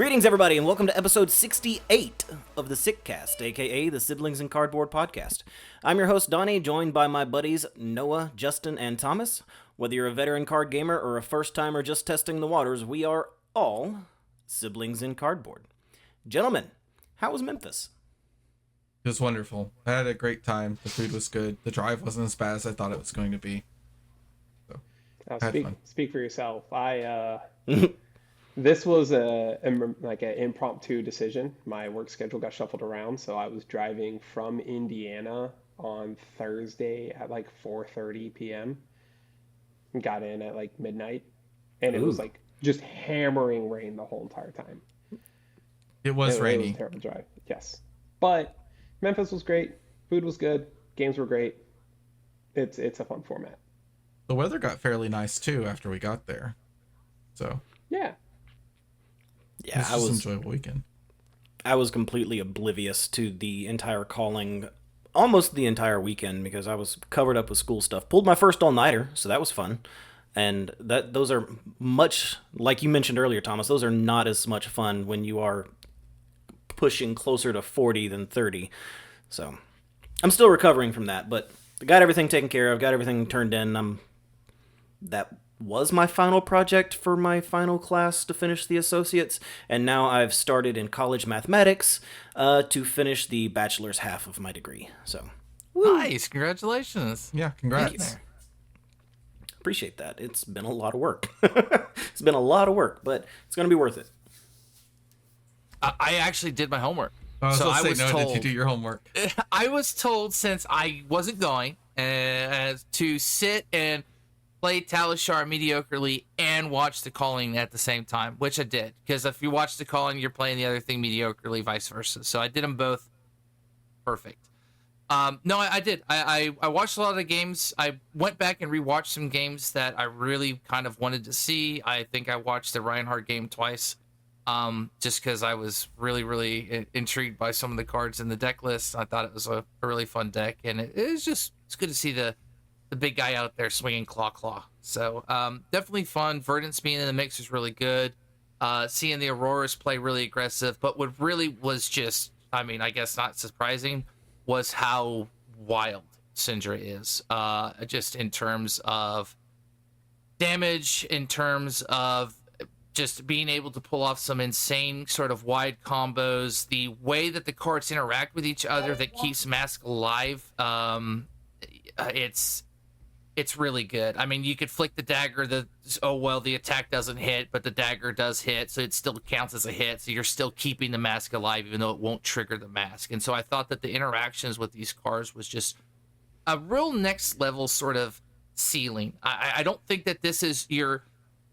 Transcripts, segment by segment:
Greetings, everybody, and welcome to episode 68 of the Sickcast, aka the Siblings in Cardboard podcast. I'm your host, Donnie, joined by my buddies Noah, Justin, and Thomas. Whether you're a veteran card gamer or a first-timer just testing the waters, we are all Siblings in Cardboard. Gentlemen, how was Memphis? It was wonderful. I had a great time. The food was good. The drive wasn't as bad as I thought it was going to be. So, speak for yourself. This was an impromptu decision. My work schedule got shuffled around, so I was driving from Indiana on Thursday at like 4:30 p.m. and got in at like midnight, and it was like just hammering rain the whole entire time. It was rainy. It was a terrible drive. Yes, but Memphis was great. Food was good. Games were great. It's a fun format. The weather got fairly nice too after we got there. So yeah, it was an enjoyable weekend. I was completely oblivious to the entire calling, almost the entire weekend, because I was covered up with school stuff. Pulled my first all-nighter, so that was fun. And those are much, like you mentioned earlier, Thomas, those are not as much fun when you are pushing closer to 40 than 30. So I'm still recovering from that, but I got everything taken care of, got everything turned in. That was my final project for my final class to finish the associates, and now I've started in college mathematics to finish the bachelor's half of my degree. So nice, congratulations. Yeah, congrats. Appreciate that. It's been a lot of work. It's been a lot of work, but it's going to be worth it. I actually did my homework. Did you do your homework? I was told, since I wasn't going, to sit and play Talishar mediocrely and watch the calling at the same time, which I did. Because if you watch the calling, you're playing the other thing mediocrely, vice versa. So I did them both perfect. No, I did. I watched a lot of the games. I went back and rewatched some games that I really kind of wanted to see. I think I watched the Reinhardt game twice, just because I was really, really intrigued by some of the cards in the deck list. I thought it was a really fun deck, and it's good to see the big guy out there swinging claw. So definitely fun. Verdant's being in the mix is really good. Seeing the Auroras play really aggressive, but what really was just, I guess not surprising, was how wild Syndra is. Just in terms of damage, in terms of just being able to pull off some insane sort of wide combos, the way that the cards interact with each other that keeps Mask alive, it's really good. You could flick the dagger, the attack doesn't hit, but the dagger does hit, so it still counts as a hit, so you're still keeping the mask alive, even though it won't trigger the mask. And so I thought that the interactions with these cards was just a real next level sort of ceiling. I don't think that this is your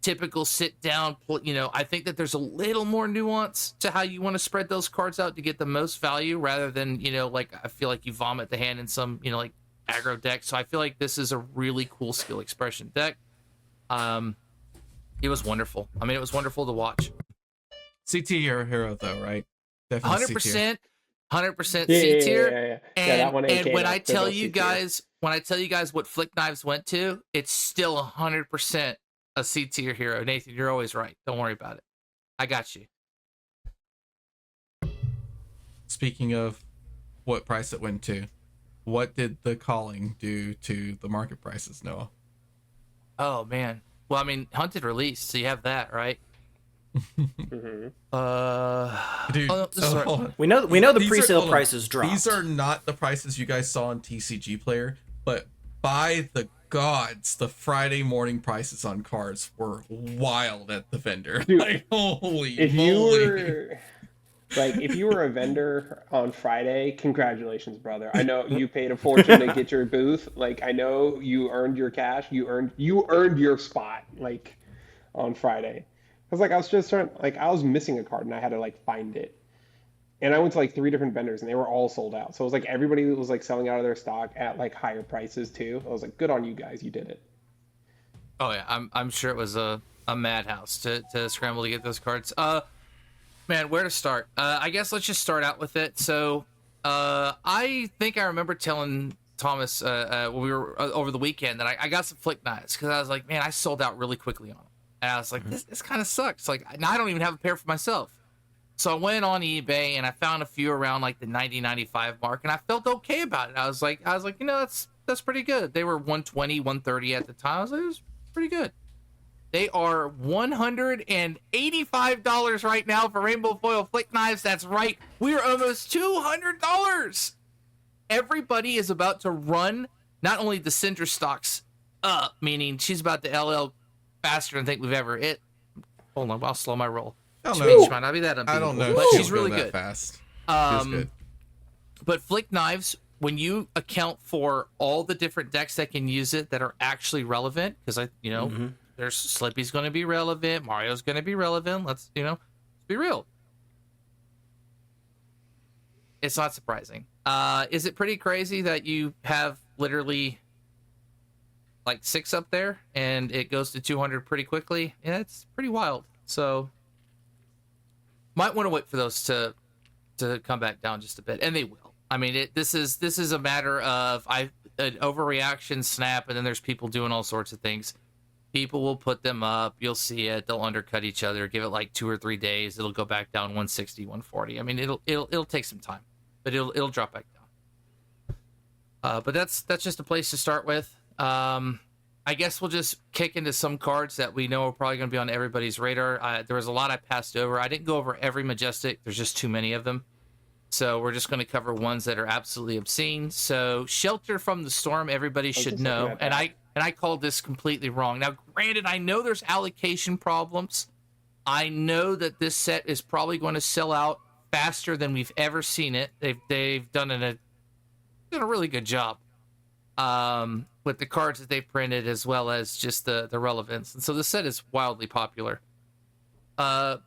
typical sit down, I think that there's a little more nuance to how you want to spread those cards out to get the most value, rather than, I feel like you vomit the hand in some, aggro deck. So I feel like this is a really cool skill expression deck. It was wonderful. It was wonderful to watch. CT hero though, right? Definitely 100% C tier. Yeah. And when I tell you guys what Flick Knives went to, it's still 100% a C tier hero. Nathan, you're always right. Don't worry about it. I got you. Speaking of what price it went to, what did the calling do to the market prices, Noah? Oh man. Well, Hunted released, so you have that, right? Mm-hmm. Dude, we know the pre-sale prices dropped. These are not the prices you guys saw on TCG Player, but by the gods, the Friday morning prices on cards were wild at the vendor. Dude, holy moly. If you were a vendor on Friday, congratulations, brother. I know you paid a fortune to get your booth. I know you earned your cash. You earned your spot, on Friday. I was just trying, I was missing a card and I had to, find it. And I went to, 3 different vendors and they were all sold out. So it was everybody was, selling out of their stock at, higher prices, too. I was good on you guys. You did it. Oh, yeah. I'm sure it was a madhouse to scramble to get those cards. Man, where to start? I guess let's just start out with it. So, I think I remember telling Thomas when we were over the weekend that I got some Flick Knives because I was man, I sold out really quickly on them. And I was this kind of sucks. Now I don't even have a pair for myself. So I went on eBay and I found a few around like the 90-95 mark, and I felt okay about it. I was like, that's pretty good. They were 120, 130 at the time. I was like, it was pretty good. They are $185 right now for rainbow foil flick knives. That's right. We're almost $200. Everybody is about to run not only the cinder stocks up, meaning she's about to LL faster than I think we've ever. Hold on, I'll slow my roll. She might not be that unbeatable, I don't know, but if she's she'll really go that good. Fast. Feels good. But flick knives, when you account for all the different decks that can use it that are actually relevant, because there's Slippy's going to be relevant, Mario's going to be relevant. Let's be real. It's not surprising. Is it pretty crazy that you have literally like 6 up there and it goes to 200 pretty quickly? Yeah, it's pretty wild. So might want to wait for those to come back down just a bit, and they will. I mean, this is a matter of an overreaction snap, and then there's people doing all sorts of things. People will put them up. You'll see it. They'll undercut each other. Give it like 2 or 3 days. It'll go back down 160, 140. I mean, it'll take some time, but it'll drop back down. But that's just a place to start with. I guess we'll just kick into some cards that we know are probably going to be on everybody's radar. There was a lot I passed over. I didn't go over every Majestic. There's just too many of them. So we're just going to cover ones that are absolutely obscene. So Shelter from the Storm, everybody should know. And I called this completely wrong. Now, granted, I know there's allocation problems. I know that this set is probably going to sell out faster than we've ever seen it. They've done a really good job with the cards that they printed, as well as just the relevance. And so the set is wildly popular. But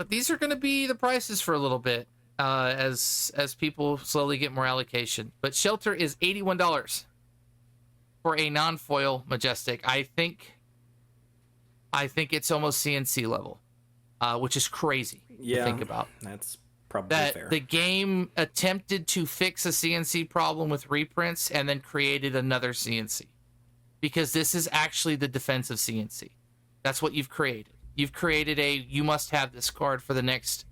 these are going to be the prices for a little bit. As people slowly get more allocation. But Shelter is $81 for a non-foil Majestic. I think it's almost CNC level, which is crazy to think about. That's probably fair. The game attempted to fix a CNC problem with reprints and then created another CNC, because this is actually the defense of CNC. That's what you've created. You've created you must have this card for the next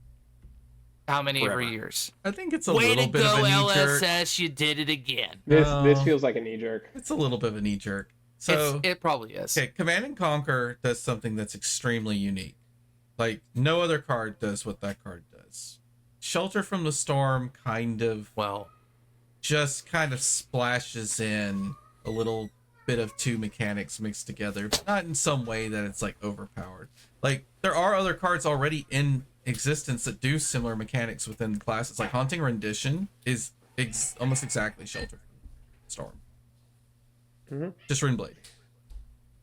how many Forever. every years. I think it's a little bit of a knee jerk. LSS, you did it again. This feels like a knee jerk. It's a little bit of a knee jerk. So It probably is. okay, Command and Conquer does something that's extremely unique. Like no other card does what that card does. Shelter from the Storm kind of splashes in a little bit of two mechanics mixed together, but not in some way that it's like overpowered. Like there are other cards already in existence that do similar mechanics within the class. It's like Haunting Rendition is almost exactly Shelter from the Storm. Mm-hmm. Just Rune Blade.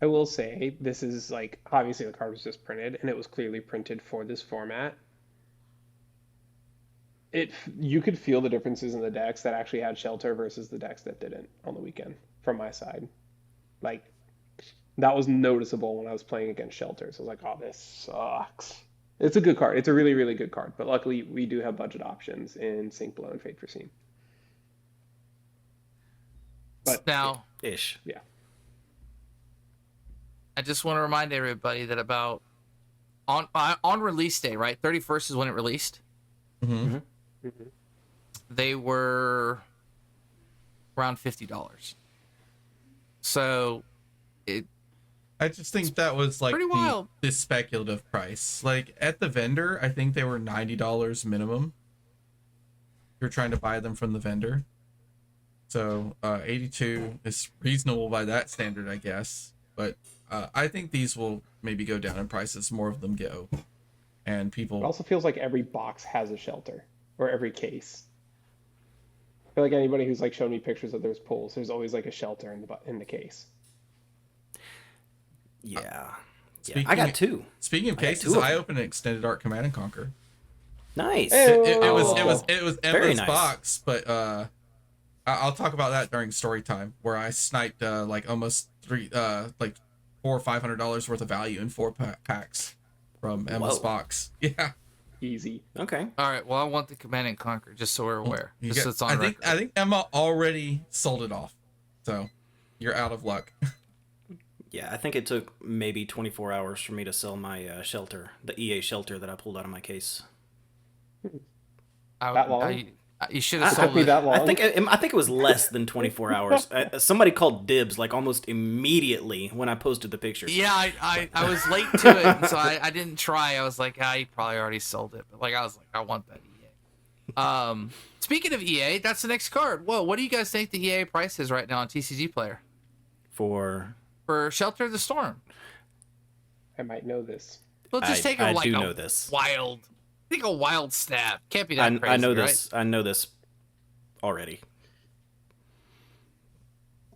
I will say this is like, obviously the card was just printed and it was clearly printed for this format. You could feel the differences in the decks that actually had Shelter versus the decks that didn't on the weekend from my side. Like that was noticeable when I was playing against Shelter. So I was like, oh, this sucks. It's a good card. It's a really, really good card. But luckily, we do have budget options in Sink Below and Fate Foreseen. But now, ish. Yeah. I just want to remind everybody that about on release day, right? 31st is when it released. Mm-hmm. Mm-hmm. They were around $50. So I just think that was like pretty wild. the speculative price. Like at the vendor, I think they were $90 minimum. You're trying to buy them from the vendor. So 82 is reasonable by that standard, I guess. But I think these will maybe go down in price as more of them go. And people... It also feels like every box has a Shelter, or every case. I feel like anybody who's like shown me pictures of those pulls, there's always like a Shelter in the case. Yeah. Speaking- I got 2. Speaking of I got cases, 2 of I them. opened an Extended Art Command and Conquer. Nice. It was Very Emma's nice. box, but I'll talk about that during story time, where I sniped like almost $400 or $500 worth of value in 4 packs from Emma's Whoa. box. Yeah, Easy. Okay. All right. Well, I want the Command and Conquer, just so we're aware. You Just so get- it's on I think record. Emma already sold it off, so you're out of luck. Yeah, I think it took maybe 24 hours for me to sell my Shelter, the EA Shelter that I pulled out of my case. That long? You should have It took sold me it. that long. I think it was less than 24 hours. Somebody called dibs like almost immediately when I posted the picture. Yeah, I was late to it, and so I didn't try. I was like, you probably already sold it. But like, I was like, I want that EA. Speaking of EA, that's the next card. Whoa, what do you guys think the EA price is right now on TCG Player For Shelter of the Storm? I might know this. Well, just take I a, like, do a know this. wild. Take a wild stab. Can't be that crazy, I know right? this. I know this already.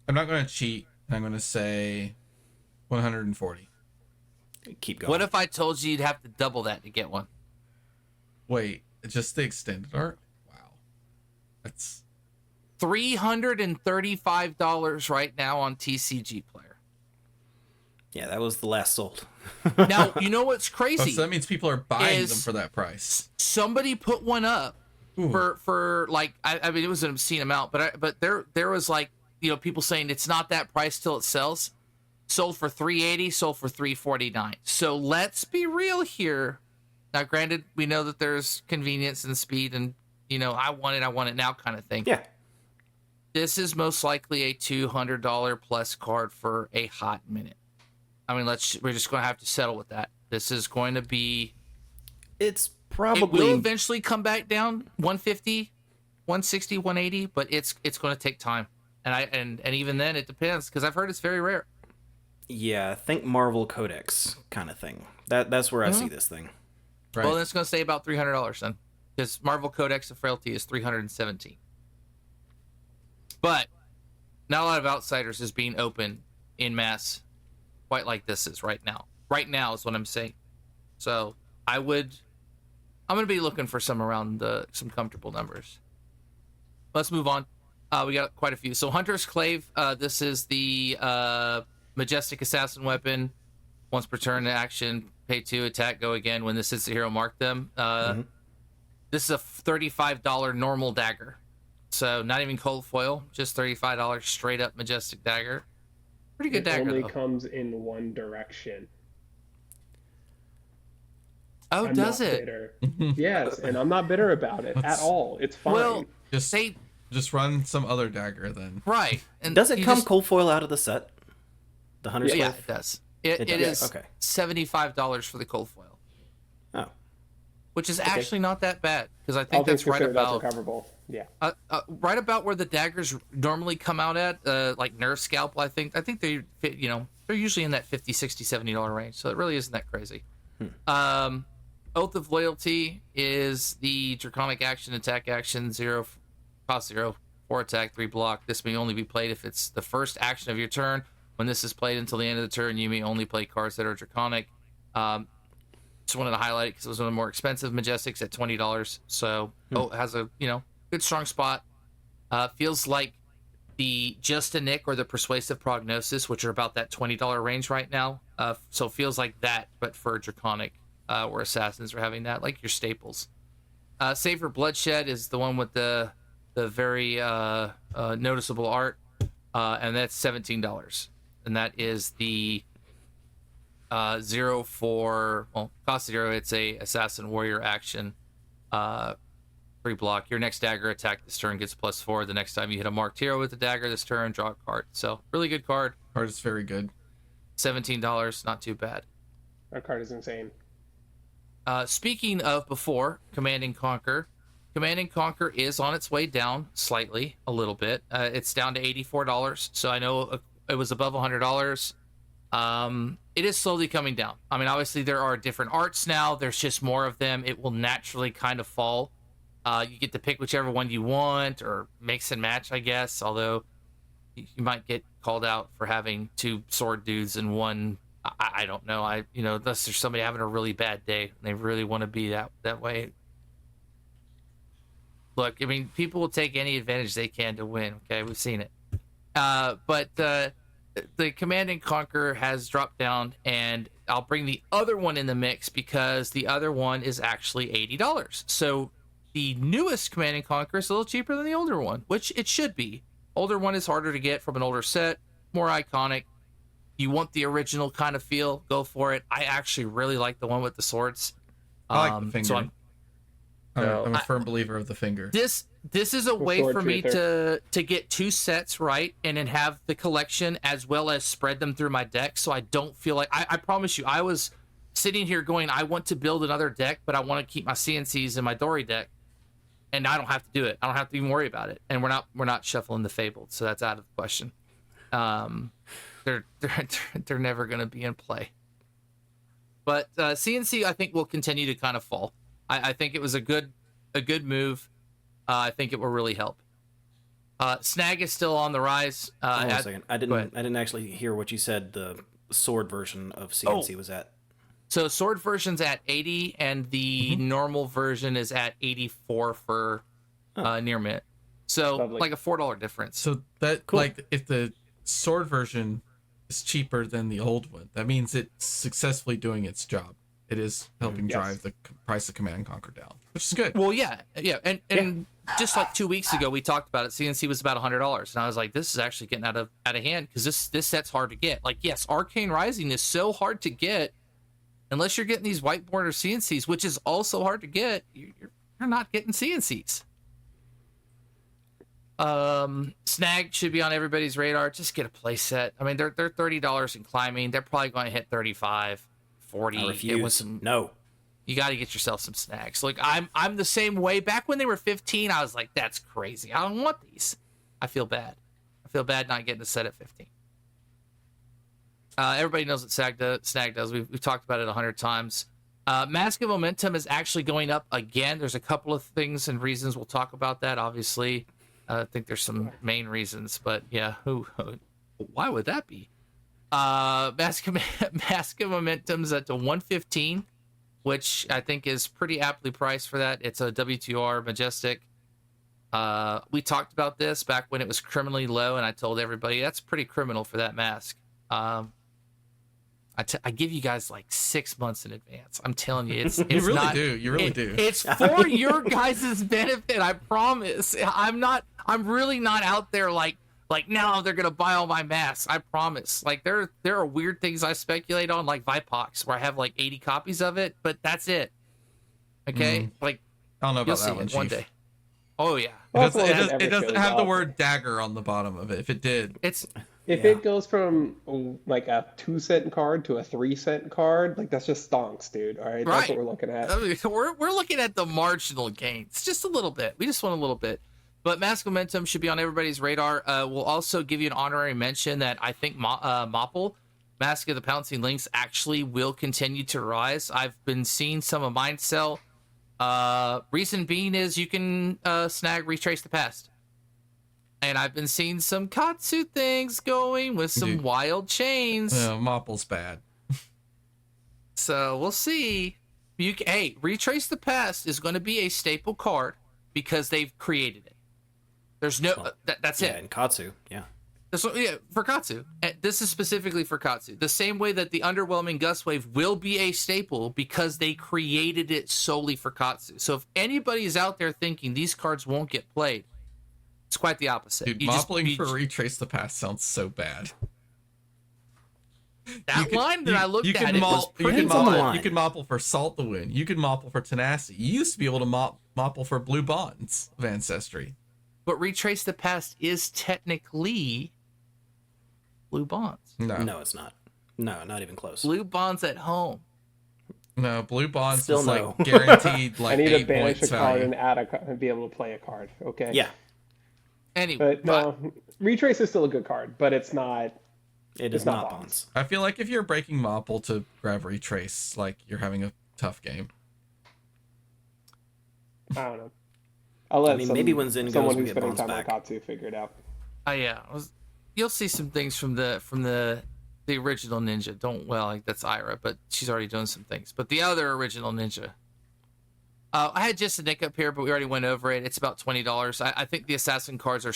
I'm not going to cheat. I'm going to say 140. Keep going. What if I told you you'd have to double that to get one? Wait, just the extended art? Wow. That's $335 right now on TCG Player. Yeah, that was the last sold. Now, you know what's oh, crazy? so that means people are buying Is- them for that price. Somebody put one up Ooh. for like, I mean, it was an obscene amount, but there was like, people saying it's not that price till it sells. Sold for $380, sold for $349. So let's be real here. Now, granted, we know that there's convenience and speed, and I want it now kind of thing. Yeah. This is most likely a $200 plus card for a hot minute. I mean, we're just going to have to settle with that. This is going to be. It's It probably will eventually come back down 150, 160, 180, but it's going to take time. And even then, it depends, because I've heard it's very rare. yeah, think Marvel Codex kind of thing. That's where I see this thing. Right. Well, then it's going to stay about $300 then, because Marvel Codex of Frailty is $317. But not a lot of Outsiders is being open in mass, quite like this is right now. Right now is what I'm saying. So I'm going to be looking for some around some comfortable numbers. Let's move on. We got quite a few. So Hunter's Clave, this is the Majestic Assassin weapon. Once per turn action, pay 2, attack, go again. When this hits the hero, mark them. This is a $35 normal dagger. So not even cold foil, just $35 straight up Majestic dagger. Pretty good It dagger, only though. comes in one direction. Oh, I'm does not it? bitter. Yes, and I'm not bitter about it at all. It's fine. Well, Just run some other dagger then. right. And Does it you come just- cold foil out of the set? The Hunter's Yeah, Clave? it does. It does. is Okay. $75 for the cold foil, Oh. which is actually not that bad, because I think All things that's right considered, that's about recoverable. Yeah. right about where the daggers normally come out at, like Nerf Scalpel. I think they, they're usually in that $50, $60, $70 range, so it really isn't that crazy. Oath of Loyalty is the Draconic action, attack action, 0, cost 0, 4 attack, 3 block. This may only be played if it's the first action of your turn. When this is played until the end of the turn, you may only play cards that are Draconic. Just wanted to highlight it because it was one of the more expensive Majestics at $20. So it has a good strong spot. Feels like the Just a Nick or the Persuasive Prognosis, which are about that $20 range right now. So it feels like that, but for Draconic, where Assassins are having that, like your staples. Save for Bloodshed is the one with the very noticeable art, and that's $17. And that is the 0 for, cost 0. It's a Assassin Warrior action, 3 block. Your next dagger attack this turn gets +4. The next time you hit a marked hero with a dagger this turn, draw a card. So really good card. Card is very good. $17, not too bad. That card is insane. Speaking of before, Command and Conquer. Command and Conquer is on its way down slightly, a little bit. It's down to $84. So I know it was above $100. It is slowly coming down. I mean, obviously there are different arts now. There's just more of them. It will naturally kind of fall. You get to pick whichever one you want, or mix and match, I guess. Although you might get called out for having 2 sword dudes and one. I don't know. Unless there's somebody having a really bad day and they really want to be that way. Look, I mean, people will take any advantage they can to win. Okay, we've seen it. But the Command and Conquer has dropped down, and I'll bring the other one in the mix because the other one is actually $80. So the newest Command and Conquer is a little cheaper than the older one, which it should be. Older one is harder to get from an older set, more iconic. You want the original kind of feel, go for it. I actually really like the one with the swords. I like the fingering. No. I'm a firm believer of the finger. This is a way Sword for me truther. to get 2 sets right and then have the collection as well as spread them through my deck, so I don't feel like I promise you I was sitting here going, I want to build another deck, but I want to keep my CNCs in my Dory deck, and I don't have to do it. I don't have to even worry about it, and we're not shuffling the Fabled, so that's out of the question. They're never going to be in play. But CNC, I think, will continue to kind of fall. I think it was a good move. I think it will really help. Snag is still on the rise. Hold on a second. I didn't actually hear what you said. The sword version of CNC was at. So sword version's at 80, and the normal version is at 84 for near mint. So Lovely. like a $4 difference. So that like if the sword version is cheaper than the old one, that means it's successfully doing its job. It is helping drive the price of Command and Conquer down, which is good. Well, yeah, and just like 2 weeks ago, we talked about it. CNC was about $100, and I was like, "This is actually getting out of hand because this set's hard to get." Like, yes, Arcane Rising is so hard to get, unless you're getting these white border CNCs, which is also hard to get. You're not getting CNCs. Snag should be on everybody's radar. Just get a play set. I mean, they're $30 in climbing. They're probably going to hit 35, 40. I refuse. No. You got to get yourself some snags. Like I'm the same way. Back when they were 15, I was like, that's crazy. I don't want these. I feel bad. I feel bad not getting a set at 15. Everybody knows what Snag does. We've talked about it 100 times. Mask of Momentum is actually going up again. There's a couple of things and reasons. We'll talk about that, obviously. I think there's some main reasons, but yeah, why would that be? Mask of Momentum's at the 115, which I think is pretty aptly priced for that. It's a W2R Majestic. We talked about this back when it was criminally low, and I told everybody that's pretty criminal for that mask. I give you guys like 6 months in advance. I'm telling you, it's You really not, do. You really do. It's for your guys' benefit. I promise. I'm really not out there like now they're gonna buy all my masks. I promise. Like there are weird things I speculate on, like Vipox, where I have like 80 copies of it, but that's it. Okay, like I don't know you'll about see that one, it one Chief. day. Oh yeah, It doesn't have the word dagger on the bottom of it. If it did, If it goes from like a 2-cent card to a 3-cent card, like that's just stonks, dude. All right, that's what we're looking at. I mean, we're looking at the marginal gains, just a little bit. We just want a little bit. But Mask Momentum should be on everybody's radar. We'll also give you an honorary mention that I think Mopple, Mask of the Pouncing Lynx, actually will continue to rise. I've been seeing some of mine sell. Reason being is you can snag Retrace the Past. And I've been seeing some Katsu things going with some wild chains. Mopple's bad. So we'll see. Hey, Retrace the Past is going to be a staple card because they've created it. There's no... that's it. Yeah, and Katsu, yeah. For Katsu. This is specifically for Katsu. The same way that the Underwhelming Gust Wave will be a staple because they created it solely for Katsu. So if anybody is out there thinking these cards won't get played, it's quite the opposite. Dude, moppling for Retrace the Past sounds so bad. That line that I looked at, it was you pretty can fun. you can mopple for Salt the Wind. You can mopple for Tenacity. You used to be able to mopple for Blue Bonds of Ancestry. But Retrace the Past is technically Blue Bonds. No, it's not. No, not even close. Blue Bonds at home. No, Blue Bonds Still is no. like guaranteed I like need to 8 banish points a card value. and add a card and be able to play a card. Okay. Yeah, Anyway, But no, Retrace is still a good card, but it's not. it is not not Bonds. Bonds. I feel like if you're breaking Mopple to grab Retrace, like you're having a tough game. I don't know. I'll let maybe when Zen goes, someone we who's get spending Bonds time back. on Katsu figure it out. you'll see some things from the original ninja. That's Ira, but she's already doing some things. But the other original ninja. I had just a Nick up here, but we already went over it. It's about $20. I think the assassin cards are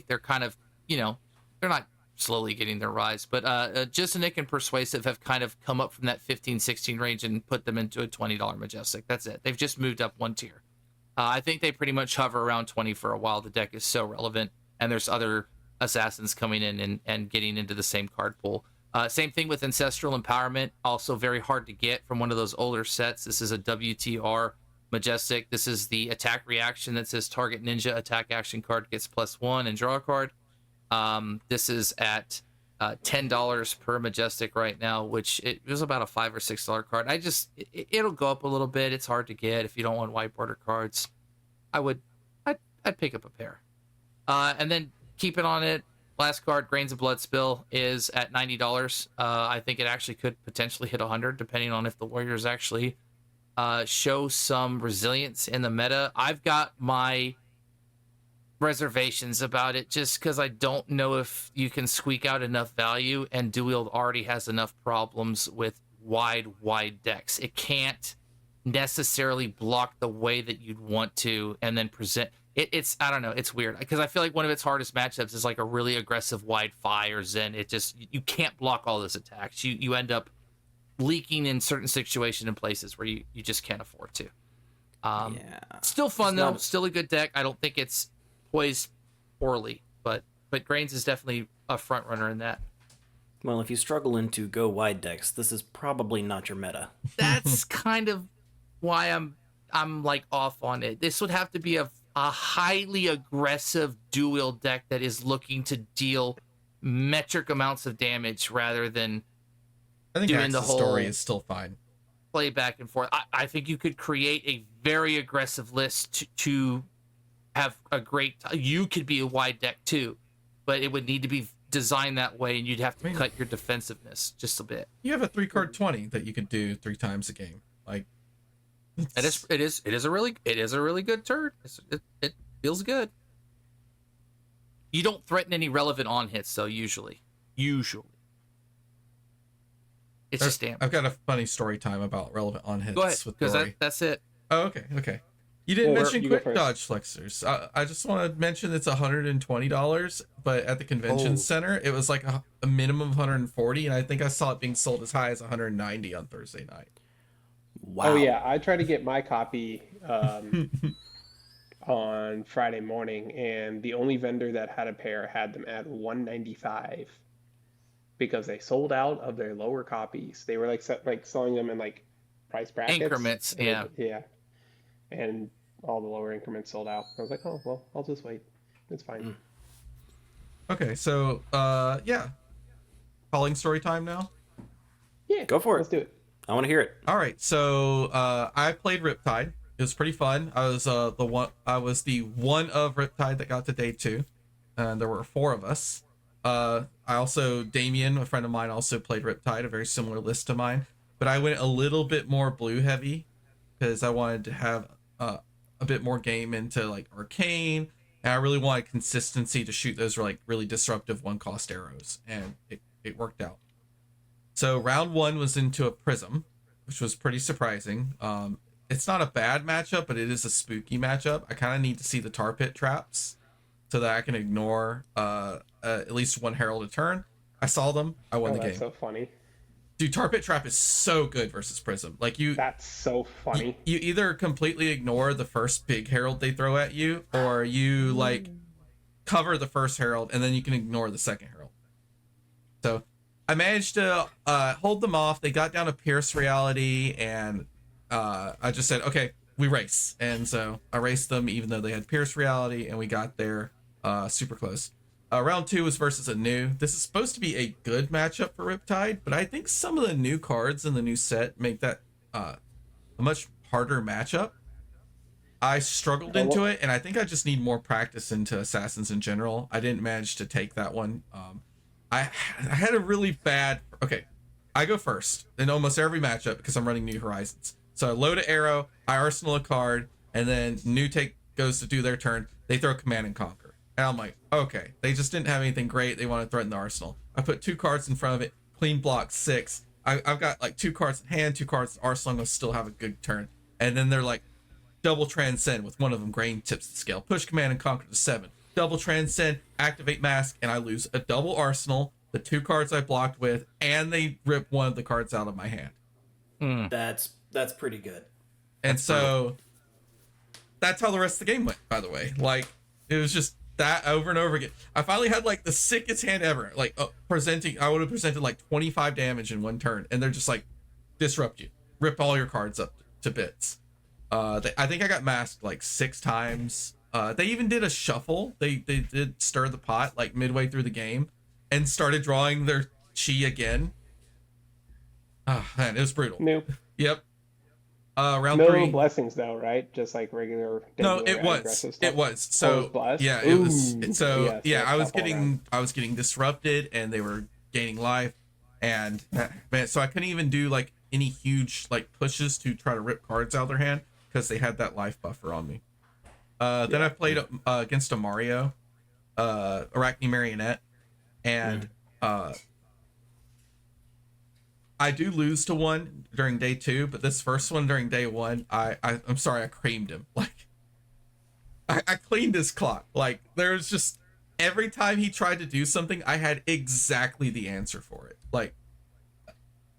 they're kind of, they're not slowly getting their rise, but just Nick and Persuasive have kind of come up from that 15, 16 range and put them into a $20 Majestic. That's it. They've just moved up one tier. I think they pretty much hover around 20 for a while. The deck is so relevant, and there's other assassins coming in and getting into the same card pool. Same thing with Ancestral Empowerment, also very hard to get from one of those older sets. This is a WTR Majestic. This is the attack reaction that says target ninja attack action card gets +1 and draw a card. This is at $10 per Majestic right now, which it was about a $5 or $6 card. It'll go up a little bit. It's hard to get if you don't want white border cards. I'd pick up a pair. And then keep it on it. Last card, Grains of Blood Spill, is at $90. I think it actually could potentially hit 100, depending on if the Warriors actually show some resilience in the meta. I've got my reservations about it just because I don't know if you can squeak out enough value, and Duwield already has enough problems with wide decks. It can't necessarily block the way that you'd want to and then present. It's I don't know, it's weird because I feel like one of its hardest matchups is like a really aggressive wide fire Zen. It just, you can't block all those attacks. You end up leaking in certain situations and places where you just can't afford to. Still fun though, still a good deck. I don't think it's poised poorly, but Grains is definitely a front runner in that. Well, if you struggle into go wide decks, this is probably not your meta. That's kind of why I'm like off on it. This would have to be a highly aggressive dual deck that is looking to deal metric amounts of damage rather than I think doing the whole story is still fine. Play back and forth. I think you could create a very aggressive list to have a great. You could be a wide deck too, but it would need to be designed that way, and you'd have to cut your defensiveness just a bit. You have a 3-card 20 that you could do 3 times a game. Like it is a really good turn. It feels good. You don't threaten any relevant on hits though. Usually. It's just damn. I've got a funny story time about relevant on hits. Go ahead, because that's it. Oh, okay. You didn't mention quick dodge flexors. I just want to mention it's $120, but at the convention center, it was like a minimum of 140, and I think I saw it being sold as high as 190 on Thursday night. Wow. Oh yeah, I tried to get my copy on Friday morning, and the only vendor that had a pair had them at 195 because they sold out of their lower copies. They were like selling them in like price brackets, increments, yeah, and all the lower increments sold out. I was like, oh well, I'll just wait. It's fine. Okay, so calling story time now. Yeah, go for it. Let's do it. I want to hear it. All right, so I played Riptide. It was pretty fun. I was the one of Riptide that got to day 2, and there were 4 of us. Damien, a friend of mine, also played Riptide, a very similar list to mine, but I went a little bit more blue heavy because I wanted to have a bit more game into like Arcane, and I really wanted consistency to shoot those like really disruptive 1-cost arrows, and it worked out. So round 1 was into a Prism, which was pretty surprising. It's not a bad matchup, but it is a spooky matchup. I kind of need to see the tar pit traps so that I can ignore at least 1 Herald a turn. I saw them. I won the game. That's so funny. Dude, tar pit trap is so good versus Prism. Like That's so funny. You either completely ignore the first big Herald they throw at you, or you like cover the first Herald and then you can ignore the second Herald. So I managed to hold them off. They got down to Pierce Reality, and I just said, okay, we race. And so I raced them even though they had Pierce Reality, and we got there super close. Round 2 was versus a new. This is supposed to be a good matchup for Riptide, but I think some of the new cards in the new set make that a much harder matchup. I struggled into it, and I think I just need more practice into Assassins in general. I didn't manage to take that one. I had a really bad. Okay, I go first in almost every matchup because I'm running New Horizons. So I load an arrow, I arsenal a card, and then New Take goes to do their turn. They throw Command and Conquer. And I'm like, okay, they just didn't have anything great. They want to threaten the arsenal. I put 2 cards in front of it, clean block 6. I've got like 2 cards in hand, 2 cards in arsenal. I'm going to still have a good turn. And then they're like, double transcend with one of them grain tips the scale. Push Command and Conquer to 7. Double transcend, activate mask, and I lose a double arsenal, the 2 cards I blocked with, and they rip one of the cards out of my hand. That's pretty good. And so that's how the rest of the game went, by the way. Like, it was just that over and over again. I finally had like the sickest hand ever. Like I would have presented like 25 damage in 1 turn, and they're just like disrupt you, rip all your cards up to bits. I think I got masked like 6 times. They even did a shuffle. They did stir the pot like midway through the game and started drawing their chi again. Oh man, it was brutal. Nope. Yep. Round No 3. blessings though, right? Just like regular. No, regular it was. aggressive stuff. It was. So Oh, it was blessed? yeah, it was. Ooh. So yeah, so I was stuff all around. getting disrupted, and they were gaining life, and man, so I couldn't even do like any huge like pushes to try to rip cards out of their hand because they had that life buffer on me. Then I played against a Mario, Arachne Marionette, and I do lose to one during day 2, but this first one during day 1, I'm sorry, I creamed him. Like, I cleaned his clock. Like, there was just every time he tried to do something, I had exactly the answer for it. Like,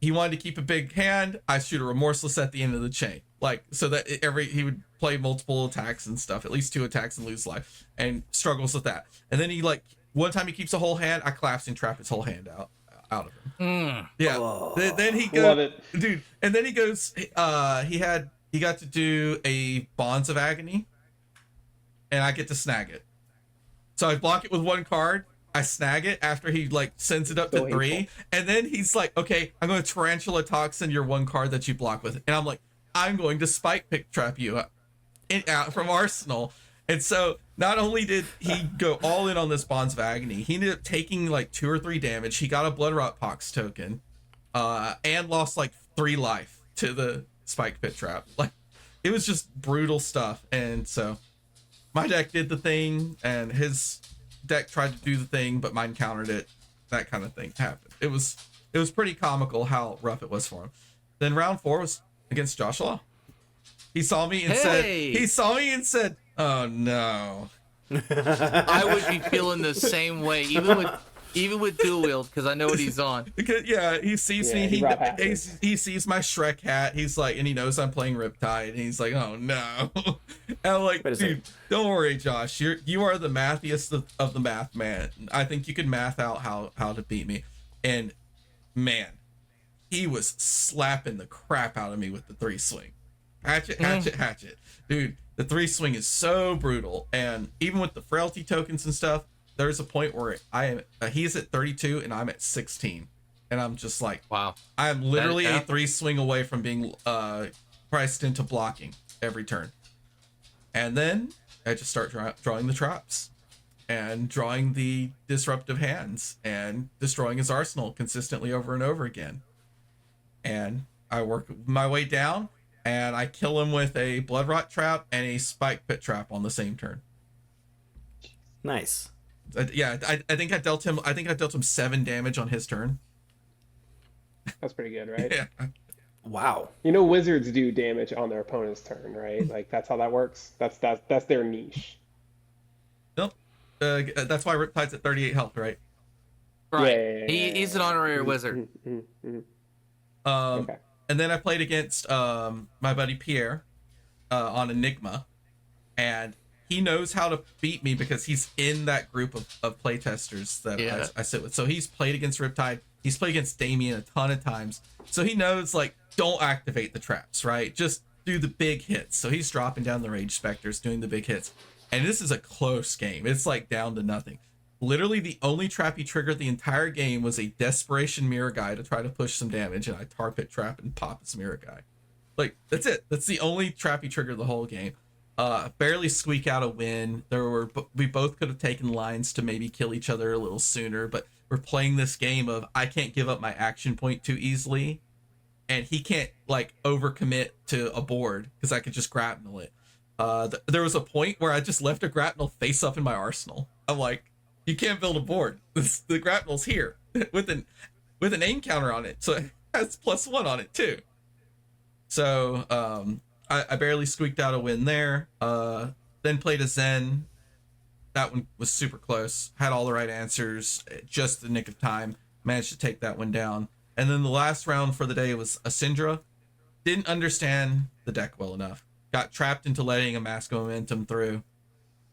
he wanted to keep a big hand, I shoot a remorseless at the end of the chain. Like, so that he would play multiple attacks and stuff, at least 2 attacks and lose life, and struggles with that. And then he like one time he keeps a whole hand, I collapse and trap his whole hand out of him. Yeah. Oh. Then he goes, Love it. dude. And then he goes. He got to do a Bonds of Agony, and I get to snag it. So I block it with 1 card. I snag it after he like sends it up to So 3, hateful. and then he's like, "Okay, I'm going to Tarantula Toxin your 1 card that you block with," and I'm like, "I'm going to Spike Pick Trap you out from Arsenal." And so not only did he go all in on this Bonds of Agony, he ended up taking like 2 or 3 damage. He got a Bloodrot Pox token, and lost like 3 life to the Spike Pit Trap. Like, it was just brutal stuff. And so my deck did the thing, and his deck tried to do the thing, but mine countered it. That kind of thing happened. It was pretty comical how rough it was for him. Then round 4 was against Josh Law. He saw me and said, "Oh no." I would be feeling the same way, even with dual wield, because I know what he's on. Because he sees me. He sees my Shrek hat. He's like, and he knows I'm playing Riptide, and he's like, "Oh no." And I'm like, "Dude, don't worry, Josh. You are the mathiest of the math man. I think you can math out how to beat me." And man, he was slapping the crap out of me with the 3 swing. Hatchet. Dude, the 3 swing is so brutal. And even with the frailty tokens and stuff, there's a point where he's at 32 and I'm at 16. And I'm just like, wow. I'm literally a 3 swing away from being priced into blocking every turn. And then I just start drawing the traps and drawing the disruptive hands and destroying his arsenal consistently over and over again. And I work my way down, and I kill him with a Bloodrot Trap and a Spike Pit Trap on the same turn. Nice. I think I dealt him 7 damage on his turn. That's pretty good, right? Yeah. Wow. You know, wizards do damage on their opponent's turn, right? Like, that's how that works. That's their niche. Nope. That's why Riptide's at 38 health, right? Right. Yeah. He's an honorary wizard. Okay. And then I played against my buddy Pierre on Enigma, and he knows how to beat me because he's in that group of playtesters that I sit with. So he's played against Riptide. He's played against Damien a ton of times. So he knows, like, don't activate the traps, right? Just do the big hits. So he's dropping down the Rage Specters, doing the big hits. And this is a close game. It's like down to nothing. Literally the only trap he triggered the entire game was a Desperation Mirror Guy to try to push some damage, and I Tar Pit Trap and pop his Mirror Guy. Like, that's it. That's the only trap he triggered the whole game. Barely squeak out a win. We both could have taken lines to maybe kill each other a little sooner, but we're playing this game of I can't give up my action point too easily, and he can't like overcommit to a board because I could just grapnel it. There was a point where I just left a grapnel face up in my arsenal. I'm like, you can't build a board. The grapnel's here with an aim counter on it, so it has +1 on it too. So I barely squeaked out a win there. Then played a Zen. That one was super close. Had all the right answers, just the nick of time. Managed to take that one down. And then the last round for the day was a Syndra. Didn't understand the deck well enough. Got trapped into letting a Mask of Momentum through.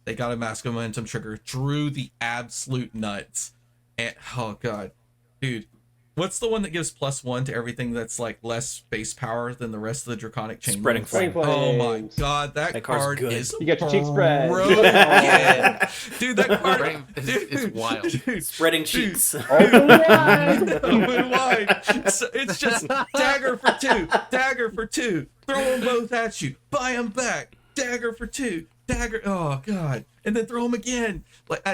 They got a Mask of Momentum trigger. Drew the absolute nuts. And, oh, God. Dude, What's the one that gives +1 to everything that's like less base power than the rest of the Draconic Chain? Spreading Flame. Oh my Flames. god, that card's card good. is You got your cheek spread. broken. Dude, that card Flame is wild. Dude, Spreading cheeks. Open wide. open wide. So it's just dagger for 2, dagger for 2. Throw them both at you. Buy them back. Dagger for 2. Dagger. Oh god. And then throw them again. Like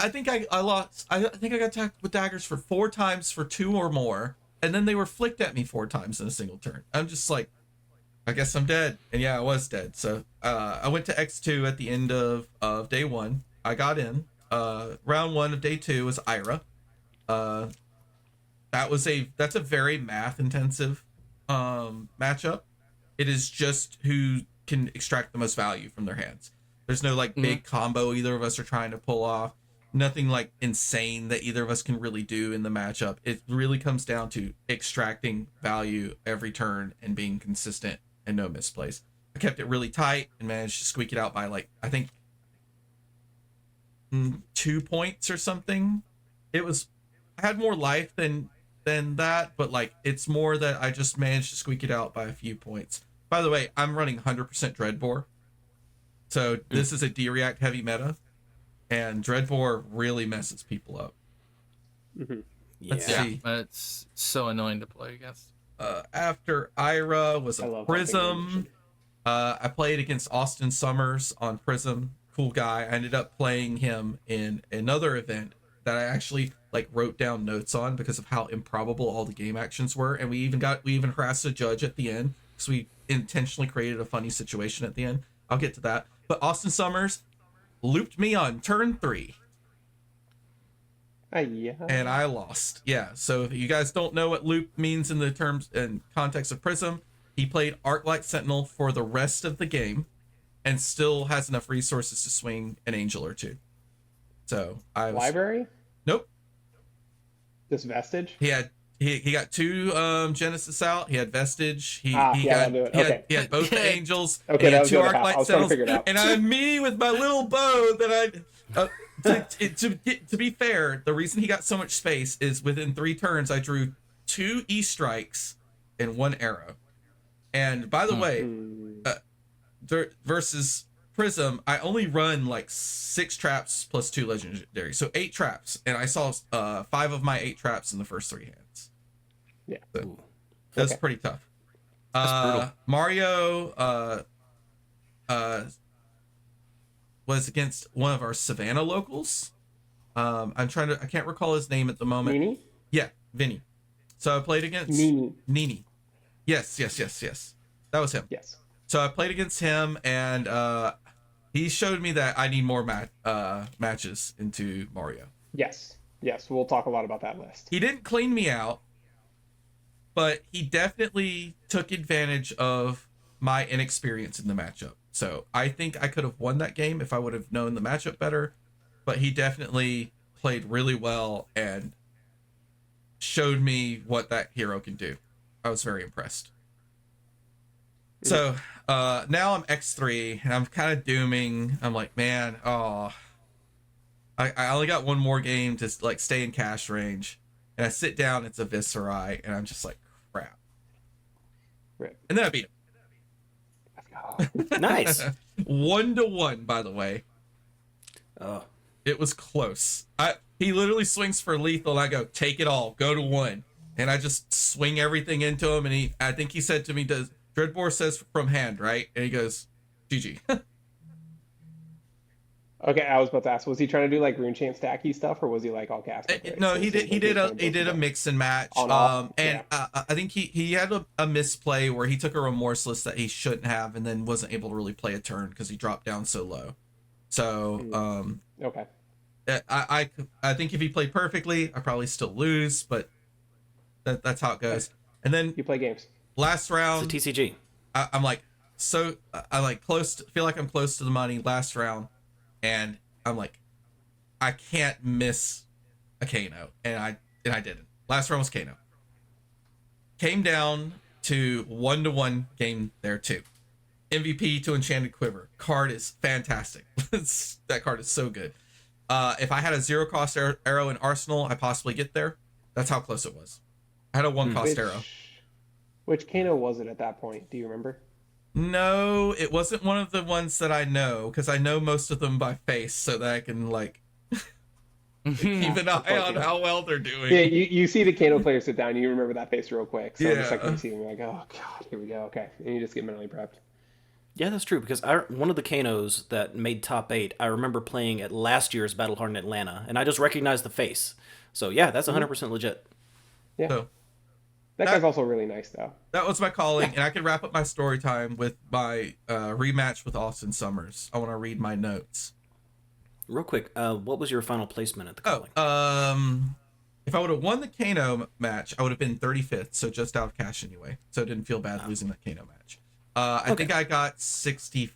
I think I lost. I think I got attacked with daggers for 4 times for 2 or more, and then they were flicked at me 4 times in a single turn. I'm just like, I guess I'm dead. And yeah, I was dead. So I went to X2 at the end of day 1. I got in. Round 1 of day 2 was Ira. That's a very math intensive matchup. It is just who can extract the most value from their hands. There's no like big combo either of us are trying to pull off. Nothing like insane that either of us can really do in the matchup. It really comes down to extracting value every turn and being consistent and no misplays. I kept it really tight and managed to squeak it out by like, I think 2 points or something. I had more life than that, but like it's more that I just managed to squeak it out by a few points. By the way, I'm running 100% Dreadbore. So this is a D-React heavy meta, and Dreadbore really messes people up. Mm-hmm. Let's see. It's so annoying to play against. After Ira was I a love Prism. I played against Austin Summers on Prism. Cool guy. I ended up playing him in another event that I actually like wrote down notes on because of how improbable all the game actions were, and we even harassed a judge at the end because we intentionally created a funny situation at the end. I'll get to that. But Austin Summers looped me on turn 3. Yeah. And I lost. Yeah. So if you guys don't know what loop means in the terms and context of Prism, he played Arclight Sentinel for the rest of the game and still has enough resources to swing an angel or 2. So I was... Library? Nope. Just Vestige? He got 2 Genesis out. He had Vestige. He that'll do it. he had both the angels. Okay, He that had was 2 the other half. I Arclight was trying to Sentinels. figure it out. And I'm me with my little bow that to be fair, the reason he got so much space is within 3 turns I drew 2 E-strikes and 1 arrow. And by the way, versus Prism, I only run like 6 traps plus 2 legendary, so 8 traps, and I saw 5 of my 8 traps in the first 3 hands. Yeah, So, that's pretty tough. brutal. Mario was against one of our Savannah locals. I can't recall his name at the moment. Nini? Yeah, Vinny. So I played against Nini. Yes. That was him. Yes. So I played against him, and he showed me that I need more matches into Mario. Yes. We'll talk a lot about that list. He didn't clean me out, but he definitely took advantage of my inexperience in the matchup. So I think I could have won that game if I would have known the matchup better, but he definitely played really well and showed me what that hero can do. I was very impressed. So now I'm X3 and I'm kind of dooming. I'm like, man, I only got 1 more game to like stay in cash range, and I sit down. It's a Viscerai, and I'm just like, crap. Rip. And then I beat him. Nice. 1-1, by the way. Oh. It was close. He literally swings for lethal, and I go, take it all, go to 1, and I just swing everything into him. And I think he said to me, "Does Dreadbore says from hand, right?" And he goes, "GG." Okay, I was about to ask, was he trying to do like rune chain stacky stuff, or was he like all cast? No, he did a mix and match. I think he had a misplay where he took a remorseless that he shouldn't have, and then wasn't able to really play a turn because he dropped down so low. So okay, I think if he played perfectly, I probably still lose, but that's how it goes. And then you play games. Last round, It's a TCG. I'm like, so I like feel like I'm close to the money last round. And I'm like, I can't miss a Kano, and I didn't. Last round was Kano. Came down to 1-1 game there too. MVP to Enchanted Quiver. Card is fantastic. That card is so good. If I had a 0 cost arrow in Arsenal, I possibly get there. That's how close it was. I had a one cost arrow. Which Kano was it at that point? Do you remember? No, it wasn't one of the ones that I know, because I know most of them by face, so that I can like keep an eye on how well they're doing. Yeah, you see the Kano player sit down, you remember that face real quick. So the Yeah. second you see them, you're like, oh god, here we go. Okay, and you just get mentally prepped. Yeah, that's true because one of the Kanos that made top 8, I remember playing at last year's Battlehard in Atlanta, and I just recognized the face. So yeah, that's 100% legit. Yeah. So That guy's also really nice, though. that was my calling, and I can wrap up my story time with my rematch with Austin Summers. I want to read my notes. Real quick, what was your final placement at the calling? If I would have won the Kano match, I would have been 35th, so just out of cash anyway. So it didn't feel bad losing that Kano match. I think I got 65th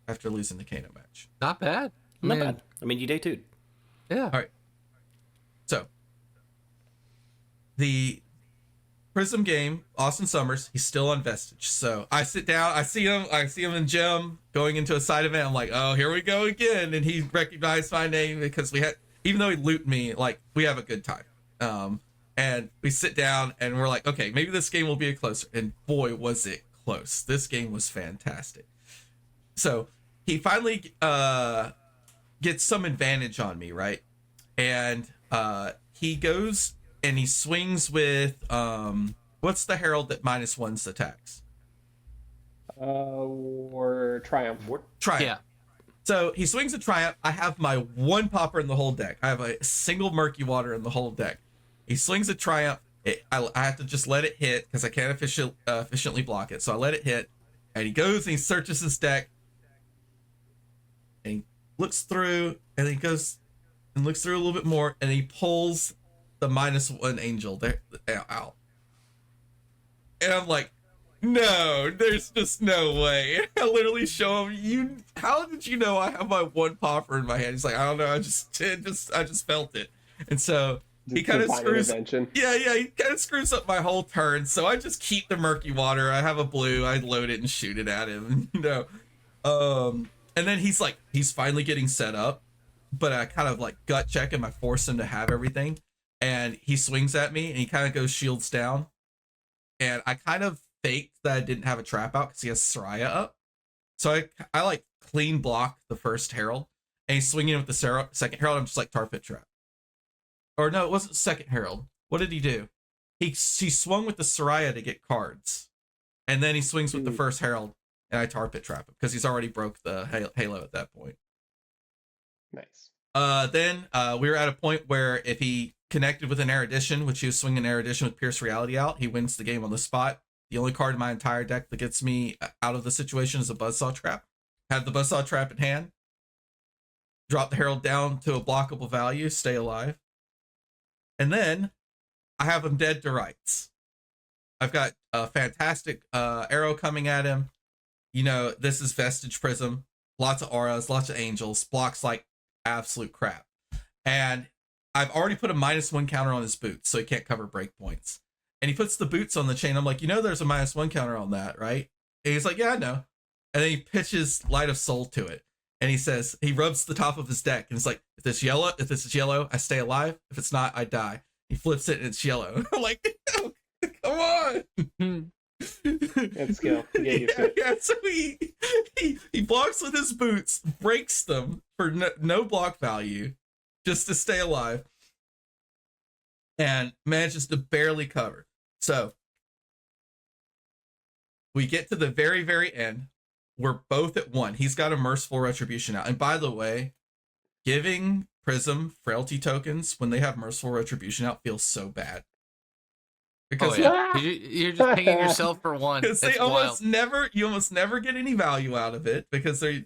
after losing the Kano match. Not bad. Not bad. I mean, you day-two'd. Yeah. All right. So the Prism game, Austin Summers, he's still on Vestige. So I sit down, I see him in gym going into a side event. I'm like, oh, here we go again. And he recognized my name because we had, even though he looped me, like we have a good time. And we sit down and we're like, okay, maybe this game will be a closer. And boy, was it close. This game was fantastic. So he finally gets some advantage on me, right? And he goes and he swings with what's the herald that -1's attacks? Or Triumph. Triumph. Yeah. So he swings a Triumph. I have my one popper in the whole deck. I have a single Murky Water in the whole deck. He swings a Triumph. I have to just let it hit because I can't efficiently block it. So I let it hit, and he goes and he searches his deck, and he looks through, and he goes and looks through a little bit more, and he pulls the -1 angel there out. And I'm like, no, there's just no way. I literally show him, how did you know I have my one popper in my hand? He's like, I don't know, I just felt it. And so he kind of screws he kind of screws up my whole turn. So I just keep the Murky Water. I have a blue, I load it and shoot it at him, and then he's finally getting set up, but I kind of like gut check him. I force him to have everything, and he swings at me and he kind of goes shields down, and I kind of faked that I didn't have a trap out because he has Soraya up. So I like clean block the first herald, and he's swinging with the second herald. I'm just like, tar pit trap. Or no, it wasn't second herald. What did he do? He swung with the Soraya to get cards, and then he swings with the first herald, and I tar pit trap him because he's already broke the halo at that point. Nice. Then we were at a point where if he connected with an Erudition, which he was swinging Erudition with Pierce Reality out, he wins the game on the spot. The only card in my entire deck that gets me out of the situation is a Buzzsaw Trap. Have the Buzzsaw Trap in hand. Drop the Herald down to a blockable value. Stay alive. And then I have him dead to rights. I've got a fantastic arrow coming at him. This is Vestige Prism. Lots of auras, lots of angels. Blocks like absolute crap. And I've already put a -1 counter on his boots, so he can't cover breakpoints. And he puts the boots on the chain. I'm like, there's a -1 counter on that, right? And he's like, yeah, I know. And then he pitches Light of Soul to it. And he says, he rubs the top of his deck. And it's like, if this is yellow, I stay alive. If it's not, I die. He flips it and it's yellow. I'm like, come on. That's skill. Yeah, so he blocks with his boots, breaks them for no block value, just to stay alive. And manages to barely cover. So we get to the very, very end. We're both at 1. He's got a Merciful Retribution out. And by the way, giving Prism frailty tokens when they have Merciful Retribution out feels so bad. Because you're just paying yourself for one. Because you almost never get any value out of it because they're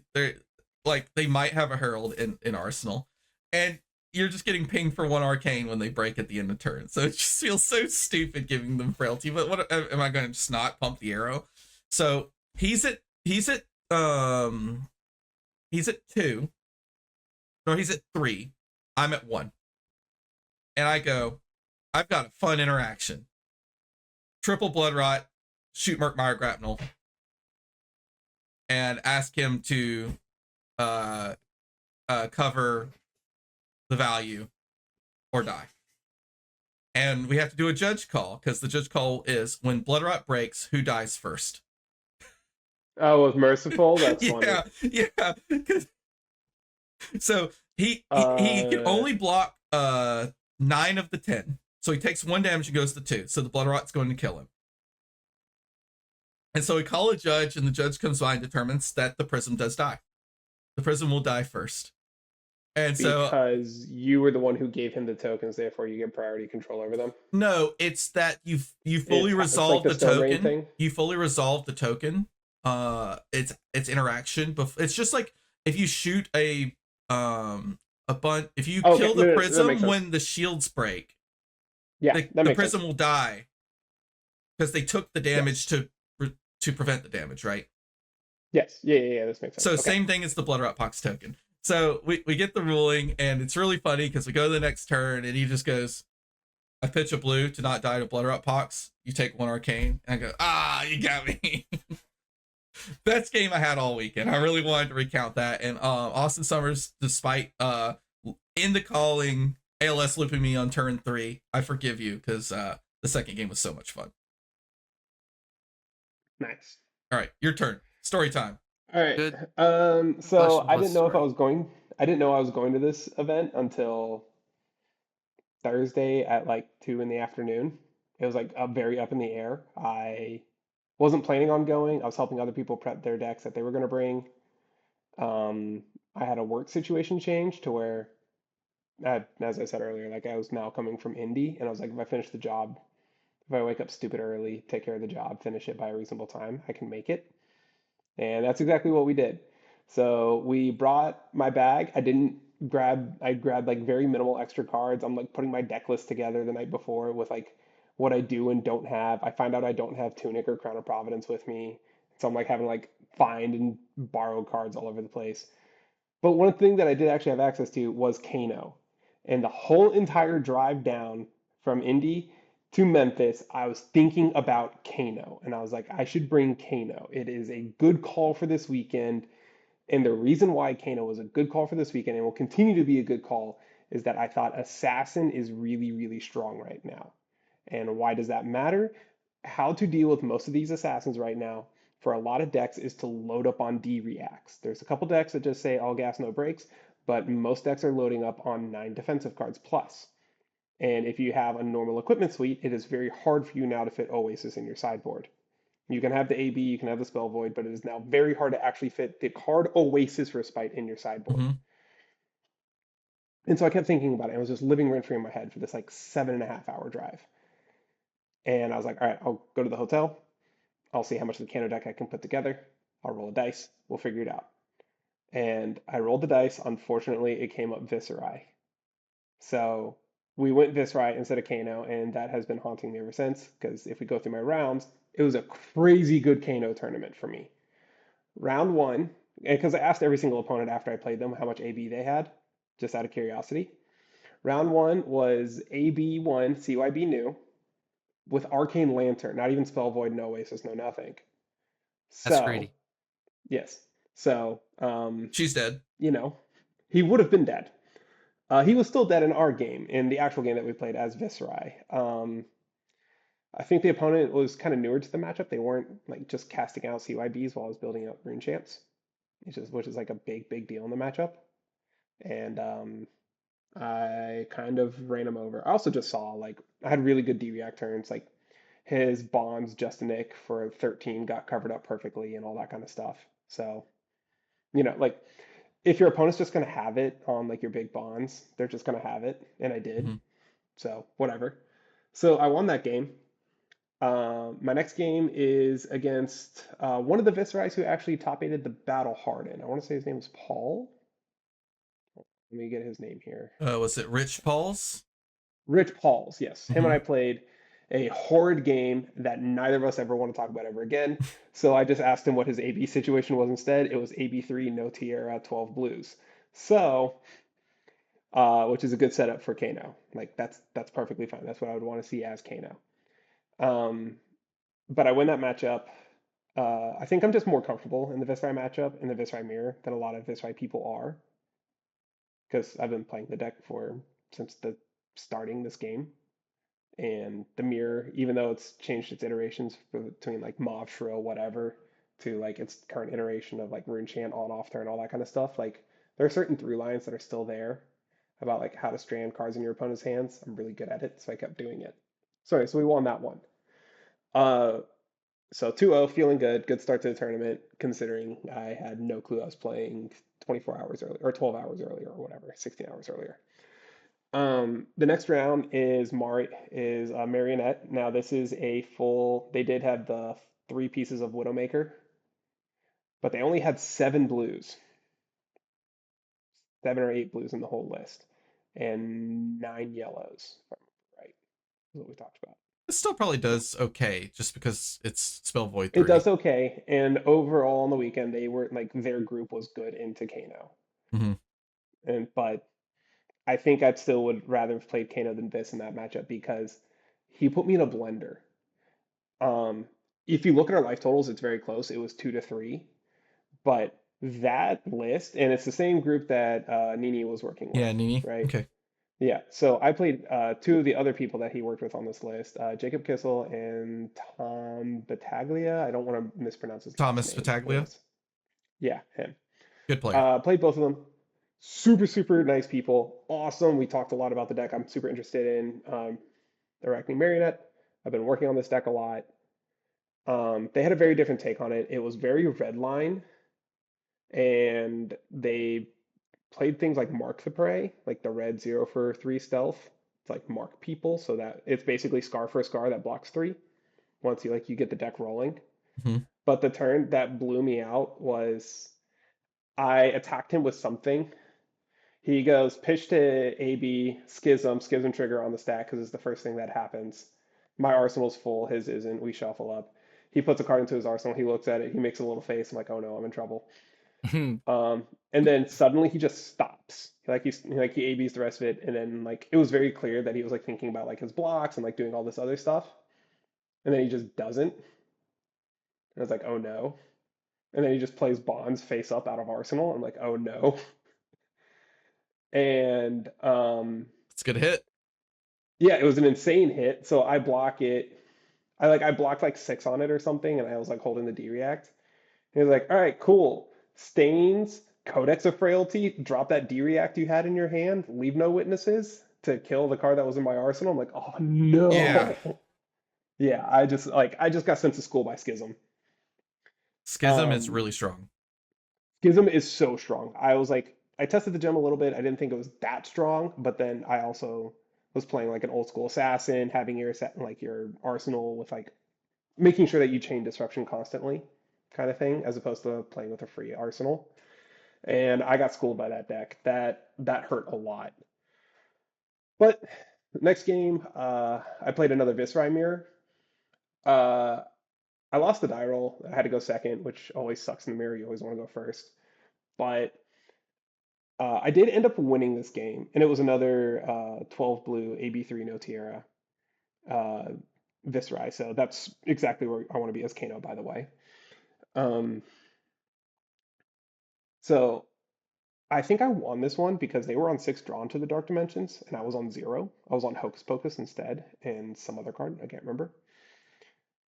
like they might have a Herald in Arsenal. And you're just getting pinged for 1 arcane when they break at the end of turn. So it just feels so stupid giving them frailty. But what am I going to just not pump the arrow? So he's at 2. No, he's at 3. I'm at 1. And I go, I've got a fun interaction. Triple Blood Rot, shoot Murkmire Grapnel, and ask him to cover the value or die. and we have to do a judge call because the judge call is when blood rot breaks, who dies first. Oh, with merciful, that's funny. Yeah, yeah. So he can Uh, only block 9 of the 10. So he takes 1 damage and goes to 2. So the blood rot's going to kill him. And so we call a judge, and the judge comes by and determines that the prism does die. The prism will die first. And so because you were the one who gave him the tokens, therefore you get priority control over them. no, it's that you fully It's resolve like the the stone rain token. thing. You fully resolve the token. It's interaction, but it's just like if you shoot a bunch. If you Okay, kill the no, that prism makes sense. when the shields break, Yeah, the that makes prism sense. will die because they took the damage to prevent the damage, right? Yes, yeah, this makes sense. So Okay. same thing as the Blood Rot Pox token. So we get the ruling, and it's really funny because we go to the next turn, and he just goes, I pitch a blue to not die to Blood Rot Pox. You take 1 arcane. And I go, you got me. Best game I had all weekend. I really wanted to recount that. And Austin Summers, despite in the calling ALS looping me on turn 3, I forgive you because the second game was so much fun. Nice. All right, your turn. Story time. All right. Good So question I was didn't know if I story. was going. I didn't know I was going to this event until Thursday at like 2 in the afternoon. It was like very up in the air. I wasn't planning on going. I was helping other people prep their decks that they were going to bring. Um, I had a work situation change to where, as I said earlier, like I was now coming from Indy, and I was like, if I finish the job, if I wake up stupid early, take care of the job, finish it by a reasonable time, I can make it. And that's exactly what we did. So we brought my bag. I grabbed like very minimal extra cards. I'm like putting my deck list together the night before with like what I do and don't have. I find out I don't have Tunic or Crown of Providence with me. So I'm like having to like find and borrow cards all over the place. But one thing that I did actually have access to was Kano. And the whole entire drive down from Indy to Memphis, I was thinking about Kano. And I was like, I should bring Kano. It is a good call for this weekend. And the reason why Kano was a good call for this weekend and will continue to be a good call is that I thought Assassin is really, really strong right now. And why does that matter? How to deal with most of these assassins right now for a lot of decks is to load up on D reacts. There's a couple decks that just say all gas, no brakes, but most decks are loading up on 9 defensive cards plus. And if you have a normal equipment suite, it is very hard for you now to fit Oasis in your sideboard. You can have the AB, you can have the Spell Void, but it is now very hard to actually fit the card Oasis Respite in your sideboard. Mm-hmm. And so I kept thinking about it. I was just living rent free in my head for this like 7.5 hour drive. And I was like, all right, I'll go to the hotel. I'll see how much of the Kano deck I can put together. I'll roll a dice. We'll figure it out. And I rolled the dice. Unfortunately, it came up Viserai. So we went Viserai instead of Kano, and that has been haunting me ever since. Because if we go through my rounds, it was a crazy good Kano tournament for me. Round one, because I asked every single opponent after I played them how much AB they had, just out of curiosity. Round one was AB1, CYB new, with Arcane Lantern, not even Spell Void, no Oasis, no nothing. That's So, greedy. yes. So, She's dead. you know, he would have been dead. He was still dead in our game, in the actual game that we played as Viserai. I think the opponent was kind of newer to the matchup. They weren't like just casting out CYBs while I was building up Rune Champs, which is like a big deal in the matchup. And I kind of ran him over. I also just saw like I had really good D-React turns, like his bonds Justinic for 13 got covered up perfectly and all that kind of stuff. So, like if your opponent's just gonna have it on like your big bonds, they're just gonna have it, and I did. Mm-hmm. So whatever. So I won that game. My next game is against one of the Viserais who actually top aided the Battle Harden. I want to say his name was Paul. Let me get his name here. Was it Rich Paul's? Rich Pauls, yes. Him and Mm-hmm. I played a horrid game that neither of us ever want to talk about ever again. So I just asked him what his AB situation was instead. It was AB3, no Tierra, 12 blues. So, which is a good setup for Kano. Like that's perfectly fine. That's what I would want to see as Kano. Um, but I win that matchup. I think I'm just more comfortable in the Viserai matchup in the Viserai mirror than a lot of Viserai people are because I've been playing the deck for since the starting this game. And the mirror, even though it's changed its iterations between like Mauve, Shrill, whatever, to like its current iteration of like Rune Chant, on off turn, all that kind of stuff, like there are certain through lines that are still there about like how to strand cards in your opponent's hands. I'm really good at it, so I kept doing it. Sorry, so we won that one. Uh, so 2-0, feeling good. Good start to the tournament, considering I had no clue I was playing 24 hours earlier, or 12 hours earlier, or whatever, 16 hours earlier. The next round is Marionette. Now this is a full. They did have the 3 pieces of Widowmaker, but they only had 7 blues, 7 or 8 blues in the whole list, and 9 yellows. If I remember right, is what we talked about. It still probably does okay, just because it's Spell Void It 3. does okay, and overall on the weekend they were like their group was good into Kano, Mm-hmm. but I think I still would rather have played Kano than this in that matchup because he put me in a blender. Um, if you look at our life totals, it's very close. It was 2-3, but that list, and it's the same group that Nini was working with, Yeah, Nini. right? Okay. Yeah. So I played 2 of the other people that he worked with on this list, Jacob Kissel and Tom Battaglia. I don't want to mispronounce his last Thomas name. Battaglia. Yeah, him. Good player. Played both of them. Super, super nice people. Awesome. We talked a lot about the deck. I'm super interested in Arachne Marionette. I've been working on this deck a lot. They had a very different take on it. It was very red line, and they played things like Mark the Prey, like the red 0 for 3 stealth. It's like mark people, so that it's basically scar for a scar that blocks 3 once you get the deck rolling. Mm-hmm. But the turn that blew me out was I attacked him with something. He goes pitch to AB, schism trigger on the stack because it's the first thing that happens. My arsenal's full, his isn't. We shuffle up. He puts a card into his arsenal. He looks at it. He makes a little face. I'm like, oh no, I'm in trouble. And then suddenly he just stops. He ABs the rest of it, and then like it was very clear that he was like thinking about like his blocks and like doing all this other stuff, and then he just doesn't. And I was like, oh no. And then he just plays Bonds face up out of arsenal. I'm like, oh no. And It's a good hit. yeah, it was an insane hit. So I block it. I blocked like 6 on it or something, and I was like holding the D react. He was like, all right, cool. Stains, Codex of Frailty, drop that D react you had in your hand, leave no witnesses to kill the card that was in my arsenal. I'm like, oh Yeah. no. Yeah, I just got sent to school by Schism. Schism is Um, really strong. Schism is so strong. I tested the gem a little bit. I didn't think it was that strong, but then I also was playing like an old school assassin, having your arsenal with like making sure that you chain disruption constantly, kind of thing, as opposed to playing with a free arsenal. And I got schooled by that deck. That hurt a lot. But next game, I played another Viscerai mirror. Uh, I lost the die roll. I had to go second, which always sucks in the mirror. You always want to go first. But I did end up winning this game, and it was another 12 blue AB3 no Tierra uh, Viscerai. So that's exactly where I want to be as Kano, by the way. Um, so I think I won this one because they were on 6 drawn to the Dark Dimensions, and I was on 0. I was on Hocus Pocus instead, and some other card, I can't remember.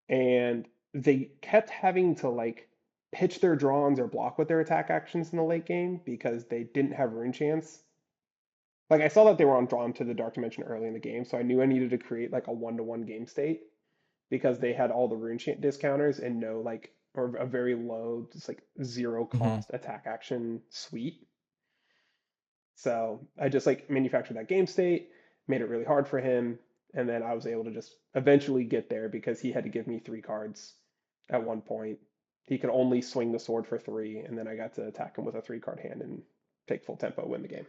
And they kept having to like pitch their drawns or block with their attack actions in the late game because they didn't have rune chance. Like I saw that they were on drawn to the Dark Dimension early in the game, so I knew I needed to create like a 1-to-1 game state because they had all the rune chant discounters and no like or a very low, just like 0 Mm-hmm. cost attack action suite. So I just like manufactured that game state, made it really hard for him, and then I was able to just eventually get there because he had to give me 3 cards at one point. He could only swing the sword for 3, and then I got to attack him with a 3-card hand and take full tempo, win the game.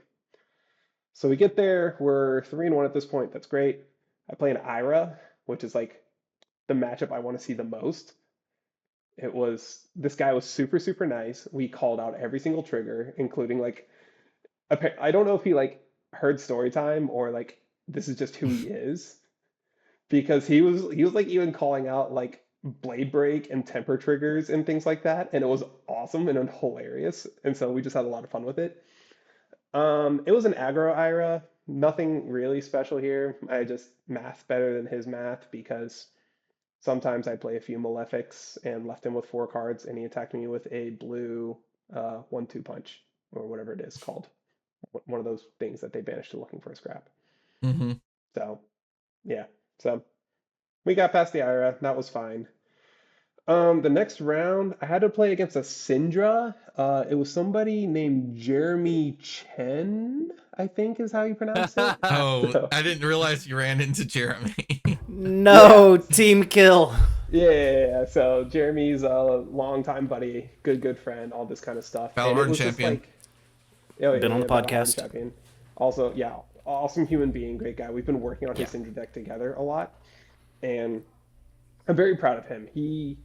So we get there, we're 3-1 at this point. That's great. I play an Ira, which is like the matchup I want to see the most. This guy was super, super nice. We called out every single trigger, including like I don't know if he like heard story time or like this is just who he is because he was like even calling out like blade break and temper triggers and things like that, and it was awesome and hilarious, and so we just had a lot of fun with it. It was an aggro Ira. Nothing really special here. I just math better than his math because sometimes I play a few Malefics and left him with 4 cards, and he attacked me with a blue 1/2 punch or whatever it is called. One of those things that they banished to looking for a scrap. Mm-hmm. So yeah, so we got past the Ira. That was fine. The next round, I had to play against a Syndra. It was somebody named Jeremy Chen, I think is how you pronounce it. Oh, So, I didn't realize you ran into Jeremy. No, yeah, team kill. yeah. So Jeremy's a longtime buddy, good friend, all this kind of stuff. And it Valorant was just champion. like, oh Been on the Battle Harden podcast. champion. Also, yeah, awesome human being, great guy. We've been working on Yeah. his Syndra deck together a lot, and I'm very proud of him. He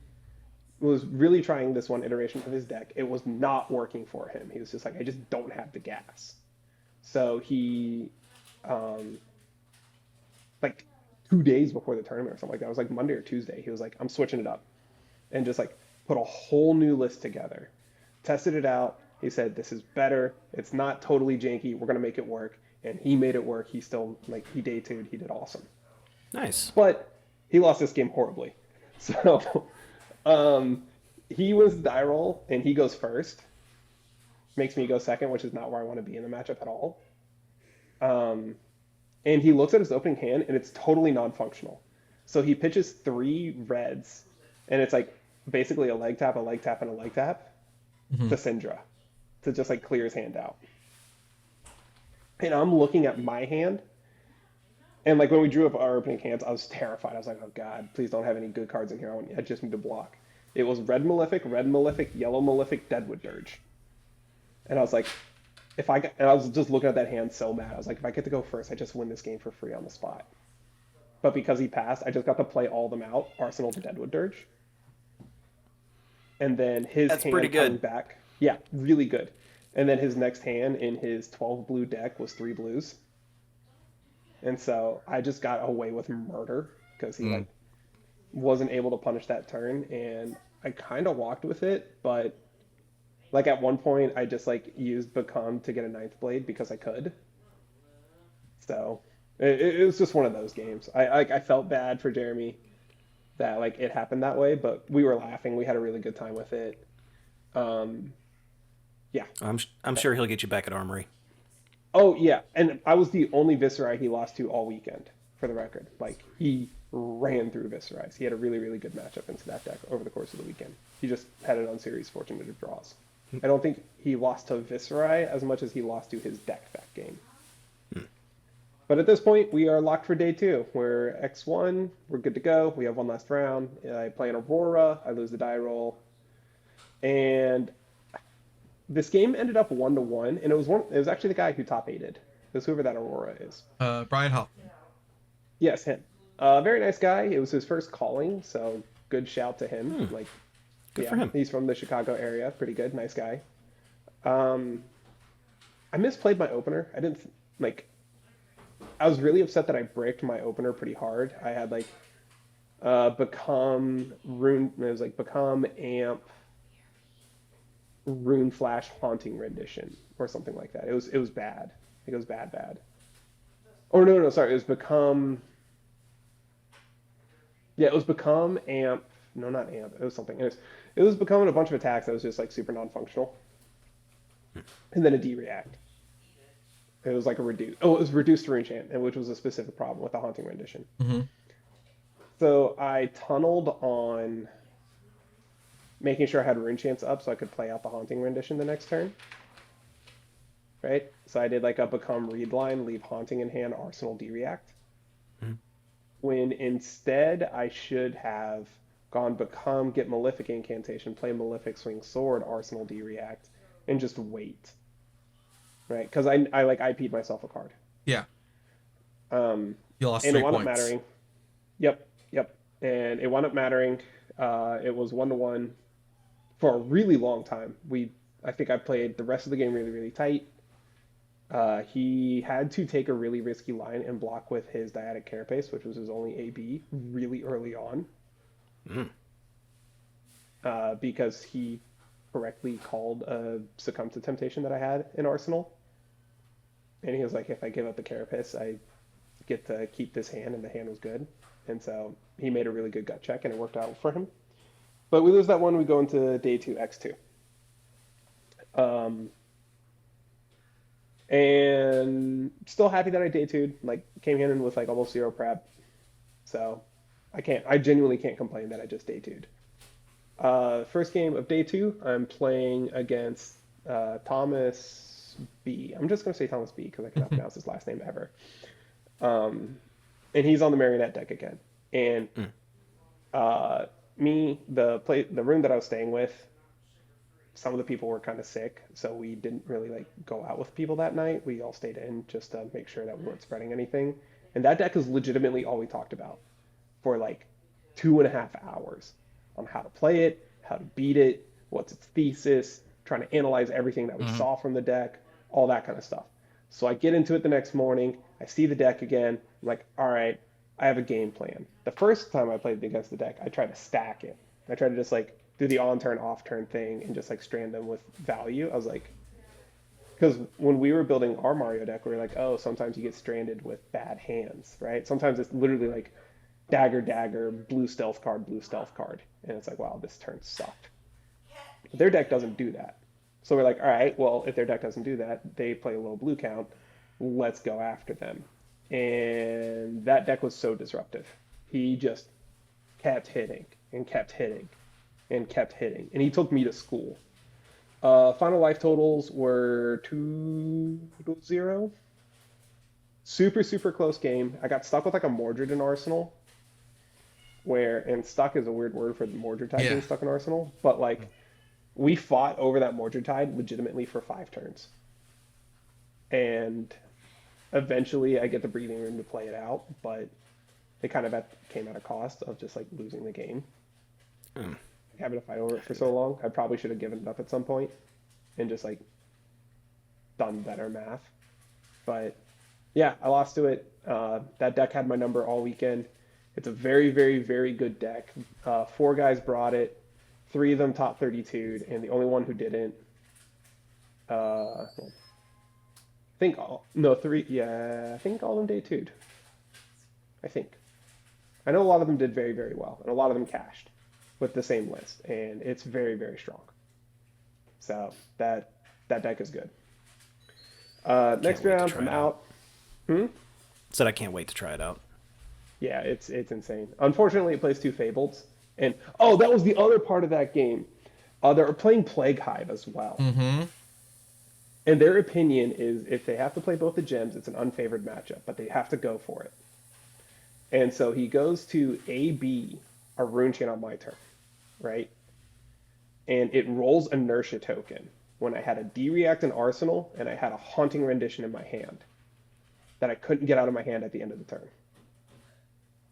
was really trying this one iteration of his deck. It was not working for him. He was just like, I just don't have the gas. So he, um, like 2 days before the tournament or something like that, it was like Monday or Tuesday, he was like, I'm switching it up, and just like put a whole new list together, tested it out. He said, this is better. It's not totally janky. We're going to make it work. And he made it work. He still, like, he day two'd. He did awesome. Nice. But he lost this game horribly. So he wins the die roll, and he goes first. Makes me go second, which is not where I want to be in the matchup at all. And he looks at his opening hand, and it's totally non-functional. So he pitches 3 reds, and it's like basically a leg tap, a leg tap, and a leg tap to Syndra to just like clear his hand out. And I'm looking at my hand, and like when we drew up our opening hands, I was terrified. I was like, oh God, please don't have any good cards in here. I just need to block. It was red Malefic, yellow Malefic, Deadwood Dirge. And I was like, and I was just looking at that hand so mad. I was like, if I get to go first, I just win this game for free on the spot. But because he passed, I just got to play all of them out, Arsenal to Deadwood Dirge. And then his That's hand pretty coming good. back. Yeah, really good. And then his next hand in his 12 blue deck was 3 blues. And so I just got away with murder because he like wasn't able to punish that turn, and I kind of walked with it, but like at one point I just like used Become to get a 9th blade because I could. So it was just one of those games. I felt bad for Jeremy that like it happened that way, but we were laughing. We had a really good time with it. Yeah. I'm sure he'll get you back at Armory. Oh yeah, and I was the only Viscerai he lost to all weekend, for the record. Like he ran through Viscerais. He had a really good matchup into that deck over the course of the weekend. He just had an unseries fortunate of draws. I don't think he lost to Viscerai as much as he lost to his deck that game. But at this point, we are locked for day 2. We're X1. We're good to go. We have one last round. I play an Aurora. I lose the die roll. And this game ended up 1-1, and it was actually the guy who top 8'd. It was whoever that Aurora is. Brian Hoffman. Yes, him. Very nice guy. It was his first calling, so good shout to him. Like, Good for him. He's from the Chicago area. Pretty good. Nice guy. I misplayed my opener. I didn't like. I was really upset that I bricked my opener pretty hard. I had like Become Rune. It was like Become Amp Rune Flash Haunting Rendition or something like that. It was bad. It was bad. Or no, sorry. It was Become. Yeah, it was Become Amp. No, not Amp. It was something. It was becoming a bunch of attacks that was just like super non-functional. And then a D-React. It was like a reduce. Oh, it was reduced to Enchant, which was a specific problem with the Haunting Rendition. So I tunneled on making sure I had Rune Chants up so I could play out the Haunting Rendition the next turn. Right? So I did like a Become Read line, leave Haunting in hand, Arsenal D-React. When instead I should have gone Become, get Malefic Incantation, play Malefic Swing Sword, Arsenal D-React, and just wait. Right? Because I like IP'd myself a card. Yeah. You lost And 3 it wound up points. mattering. Yep. And it wound up mattering. It was 1-1 for a really long time. I think I played the rest of the game really tight. He had to take a really risky line and block with his Dyadic Carapace, which was his only AB, really early on. Because he correctly called a Succumb to Temptation that I had in Arsenal. And he was like, if I give up the Carapace, I get to keep this hand, and the hand was good. And so he made a really good gut check, and it worked out for him. But we lose that one, we go into day 2, X2. And still happy that I day 2'd. Like, came in with like almost 0 prep. So I genuinely can't complain that I just day 2'd. First game of day 2, I'm playing against Thomas B. I'm just going to say Thomas B because I cannot pronounce his last name ever. And he's on the Marionette deck again. And the room that I was staying with, some of the people were kind of sick, so we didn't really like go out with people that night. We all stayed in just to make sure that we weren't spreading anything. And that deck is legitimately all we talked about for like 2.5 hours on how to play it, how to beat it, what's its thesis, trying to analyze everything that we saw from the deck, all that kind of stuff. So I get into it the next morning, I see the deck again, I'm like, all right, I have a game plan. The first time I played against the deck, I tried to stack it. I tried to just like do the on-turn, off-turn thing and just like strand them with value. I was like, because when we were building our Mario deck, we were like, oh, sometimes you get stranded with bad hands, right? Sometimes it's literally like dagger, dagger, blue stealth card, blue stealth card. And it's like, wow, this turn sucked. But their deck doesn't do that. So we're like, all right, well, if their deck doesn't do that, they play a low blue count. Let's go after them. And that deck was so disruptive. He just kept hitting and kept hitting and kept hitting. And he took me to school. Final life totals were 2-0. Super, super close game. I got stuck with like a Mordred in Arsenal. And stuck is a weird word for the Mordred type being stuck in Arsenal. But like, we fought over that Mordred Tide legitimately for 5 turns. And eventually I get the breathing room to play it out, but it kind of came at a cost of just like losing the game. Having to fight over it for so long. I probably should have given it up at some point and just like done better math. But yeah, I lost to it. That deck had my number all weekend. It's a very, very, very good deck. 4 guys brought it. 3 of them top 32'd, and the only one who didn't. I think all of them day 2'd. I think. I know a lot of them did very, very well, and a lot of them cashed with the same list, and it's very, very strong. So that deck is good. Next round, I'm out. Said I can't wait to try it out. Yeah, it's insane. Unfortunately, it plays 2 Fableds. And, oh, that was the other part of that game. They were playing Plague Hive as well. Mm-hmm. And their opinion is if they have to play both the gems, it's an unfavored matchup, but they have to go for it. And so he goes to AB, a rune chain on my turn, right? And it rolls Inertia token when I had a D-React in Arsenal and I had a Haunting Rendition in my hand that I couldn't get out of my hand at the end of the turn.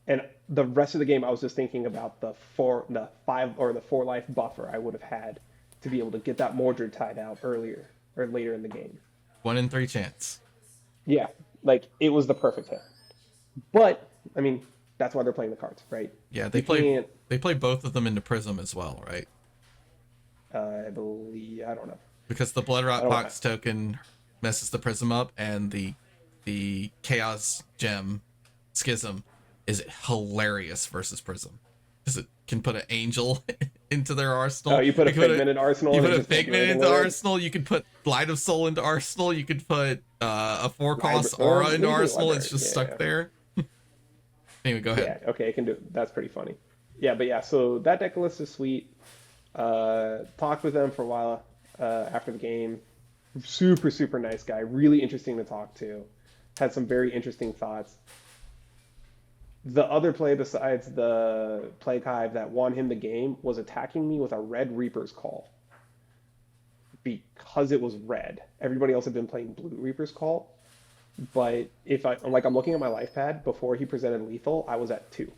And the rest of the game, I was just thinking about the 4 life buffer I would have had to be able to get that Mordred Tide out earlier or later in the game. 1 in 3 chance. Yeah, like it was the perfect hit. But I mean, that's why they're playing the cards, right? Yeah, they play both of them into Prism as well, right? I believe, I don't know. Because the Blood Rot Box token messes the Prism up, and the Chaos Gem Schism is hilarious versus Prism. Because it can put an Angel into their arsenal. Oh, you put a Figment in Arsenal. You put a Figment into Arsenal. You could put Light of Soul into Arsenal. You could put a 4-cost Aura into Arsenal. It's just stuck there. Anyway, go ahead. Yeah, okay, it can do. That's pretty funny. Yeah, but yeah, so that deck list is sweet. Talked with them for a while after the game. Super, super nice guy. Really interesting to talk to. Had some very interesting thoughts. The other play besides the Plague Hive that won him the game was attacking me with a red Reaper's Call. Because it was red. Everybody else had been playing blue Reaper's Call. But I'm looking at my life pad, before he presented lethal, I was at 2.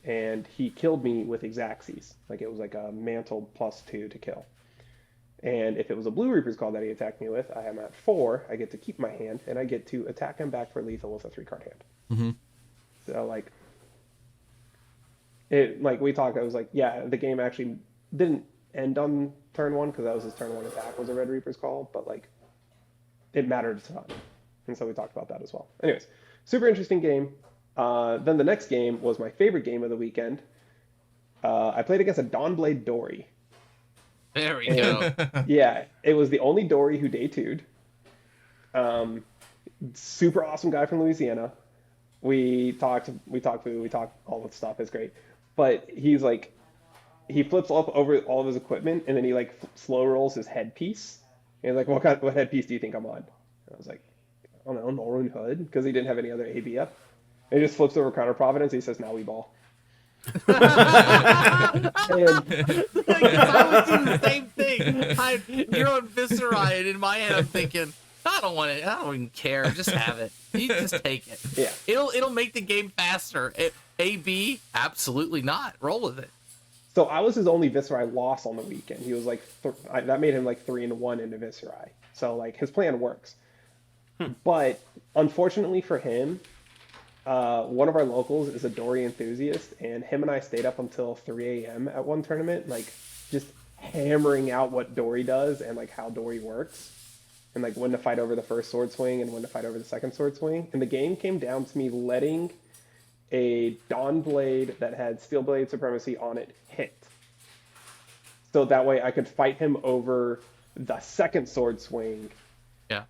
And he killed me with Exactsies. Like it was like a mantle +2 to kill. And if it was a blue Reaper's Call that he attacked me with, I am at 4. I get to keep my hand, and I get to attack him back for lethal with a 3-card hand. Mm-hmm. So we talked, I was like, yeah, the game actually didn't end on turn 1 because that was his turn 1 attack was a red Reaper's Call, but like it mattered a ton. And so we talked about that as well. Anyways, super interesting game. Then the next game was my favorite game of the weekend. I played against a Dawnblade Dory. There we And go. yeah, it was the only Dory who day two'd. Super awesome guy from Louisiana. We talked all that stuff. It's great. But he's like, he flips up over all of his equipment and then he like slow rolls his headpiece. And he's like, what headpiece do you think I'm on? And I was like, I don't know, Northern Hood, because he didn't have any other AB up. And he just flips over Counter Providence. And he says, now we ball. And Like, I would do the same thing. You're on Viscera, and in my head, I'm thinking, I don't want it. I don't even care. Just have it. You just take it. Yeah. It'll make the game faster. AB, absolutely not. Roll with it. So I was his only Viscerai loss on the weekend. He was like, that made him like 3-1 into Viscerai. So like his plan works. But unfortunately for him, one of our locals is a Dory enthusiast, and him and I stayed up until 3 a.m. at one tournament, like just hammering out what Dory does and like how Dory works, and like when to fight over the first sword swing and when to fight over the second sword swing. And the game came down to me letting a Dawn Blade that had Steel Blade Supremacy on it hit. So that way I could fight him over the second sword swing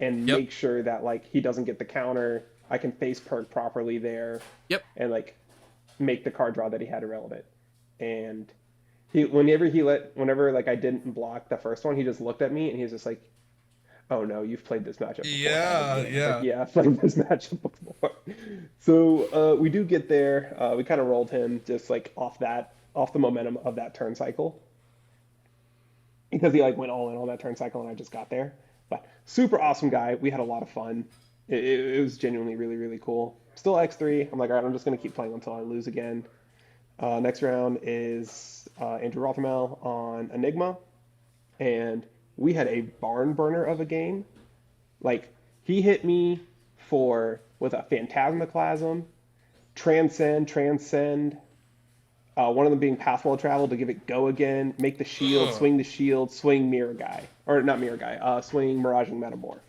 and make sure that like he doesn't get the counter. I can face perk properly there. And like make the card draw that he had irrelevant. And whenever like I didn't block the first one, he just looked at me and he was just like, oh no, you've played this matchup before. Yeah, I've played this matchup before. So we do get there. We kind of rolled him just like off the momentum of that turn cycle. Because he like went all in on that turn cycle and I just got there. But super awesome guy. We had a lot of fun. It was genuinely really, really cool. Still X3. I'm like, all right, I'm just going to keep playing until I lose again. Next round is Andrew Rothermel on Enigma. And we had a barn burner of a game. Like, he hit me with a Phantasmaclasm, Transcend, one of them being Pathwell Travel to give it go again, make the shield, swing Mirror Guy. Or not Mirror Guy, swing Miraging Metamorph.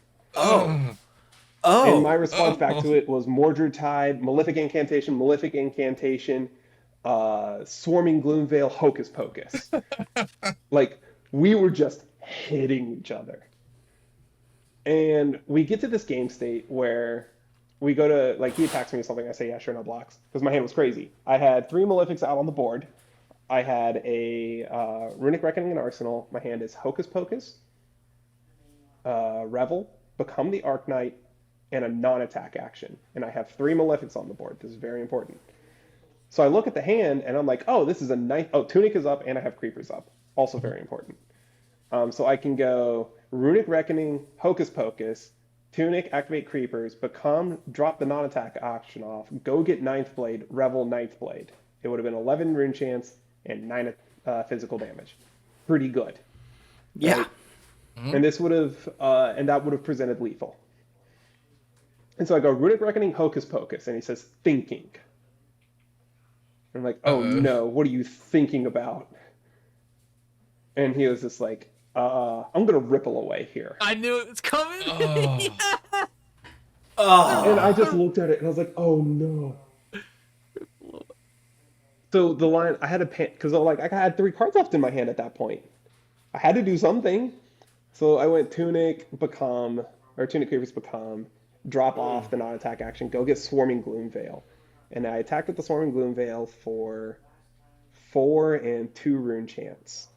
And my response back to it was Mordred Tide, Malefic Incantation, Swarming Gloomveil, Hocus Pocus. Like, we were just hitting each other. And we get to this game state where we go to, like, he attacks me with something, I say, yeah, sure, no blocks. Because my hand was crazy. I had 3 Malefics out on the board. I had a Runic Reckoning in Arsenal. My hand is Hocus Pocus, Revel, Become the Arc Knight, and a non-attack action. And I have 3 Malefics on the board. This is very important. So I look at the hand, and I'm like, oh, this is a nice... Oh, Tunic is up, and I have Creepers up. Also very important. So I can go Runic Reckoning, Hocus Pocus, Tunic, activate Creepers, drop the non-attack action off, go get Ninth Blade, Revel Ninth Blade. It would have been 11 rune chance and 9 physical damage. Pretty good. Yeah. Right? And this would have... and that would have presented lethal. And so I go, Runic Reckoning, Hocus Pocus, and he says, thinking. I'm like, oh no, what are you thinking about? And he was just like, I'm going to ripple away here. I knew it was coming. And I just looked at it and I was like, oh no. So the line, I had to pan, because like I had 3 cards left in my hand at that point. I had to do something. So I went Tunic, Tunic Creepers, drop off the non-attack action, go get Swarming Gloomveil. And I attacked with the Swarming Gloomveil for 4 and 2 rune chance,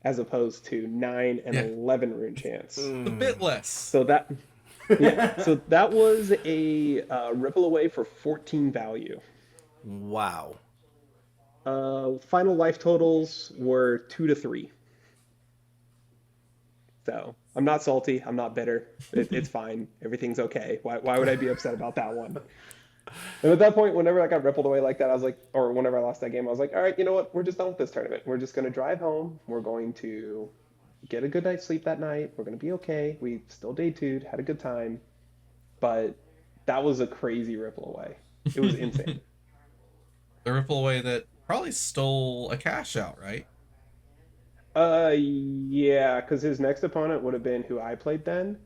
as opposed to 9 and 11 rune chance. A bit less. So that, so that was a ripple away for 14 value. Wow. Final life totals were 2 to 3. So I'm not salty. I'm not bitter. It's fine. Everything's okay. Why would I be upset about that one? And at that point, whenever I got rippled away like that, I was like, or whenever I lost that game, I was like, all right, you know what? We're just done with this tournament. We're just going to drive home. We're going to get a good night's sleep that night. We're going to be okay. We still day two'd, had a good time. But that was a crazy ripple away. It was insane. The ripple away that probably stole a cash out, right? Yeah, because his next opponent would have been who I played then.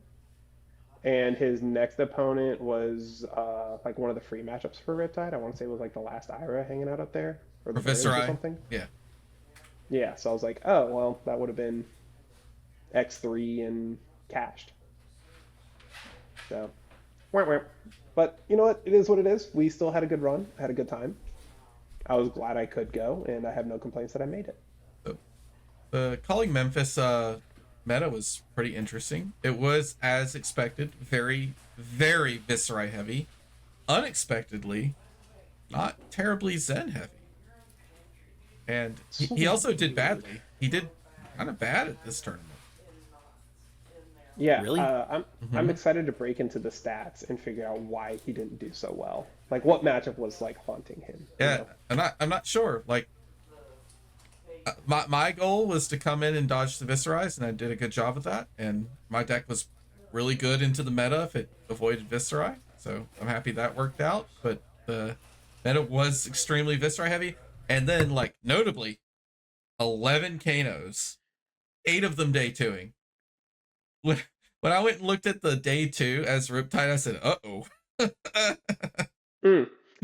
And his next opponent was like one of the free matchups for Riptide. I want to say it was like the last Ira hanging out up there, or the Verdants or Viscerai. something. Yeah. Yeah, so I was like, oh well, that would have been X3 and cashed. So, wah, wah. But you know what? It is what it is. We still had a good run. I had a good time. I was glad I could go, and I have no complaints that I made it. So, the Calling Memphis meta was pretty interesting. It was, as expected, very, very Viscerai heavy. Unexpectedly, not terribly Zen heavy. And he also did badly. He did kind of bad at this tournament. Yeah, Really? I'm excited to break into the stats and figure out why he didn't do so well. Like what matchup was like haunting him. Yeah, I'm not sure. Like my goal was to come in and dodge the Viscerais, and I did a good job of that. And my deck was really good into the meta if it avoided Viscerai. So I'm happy that worked out. But the meta was extremely Viscerai heavy. And then, like, notably, 11 Kanos, 8 of them day 2ing. When I went and looked at the day 2 as Riptide, I said, uh-oh.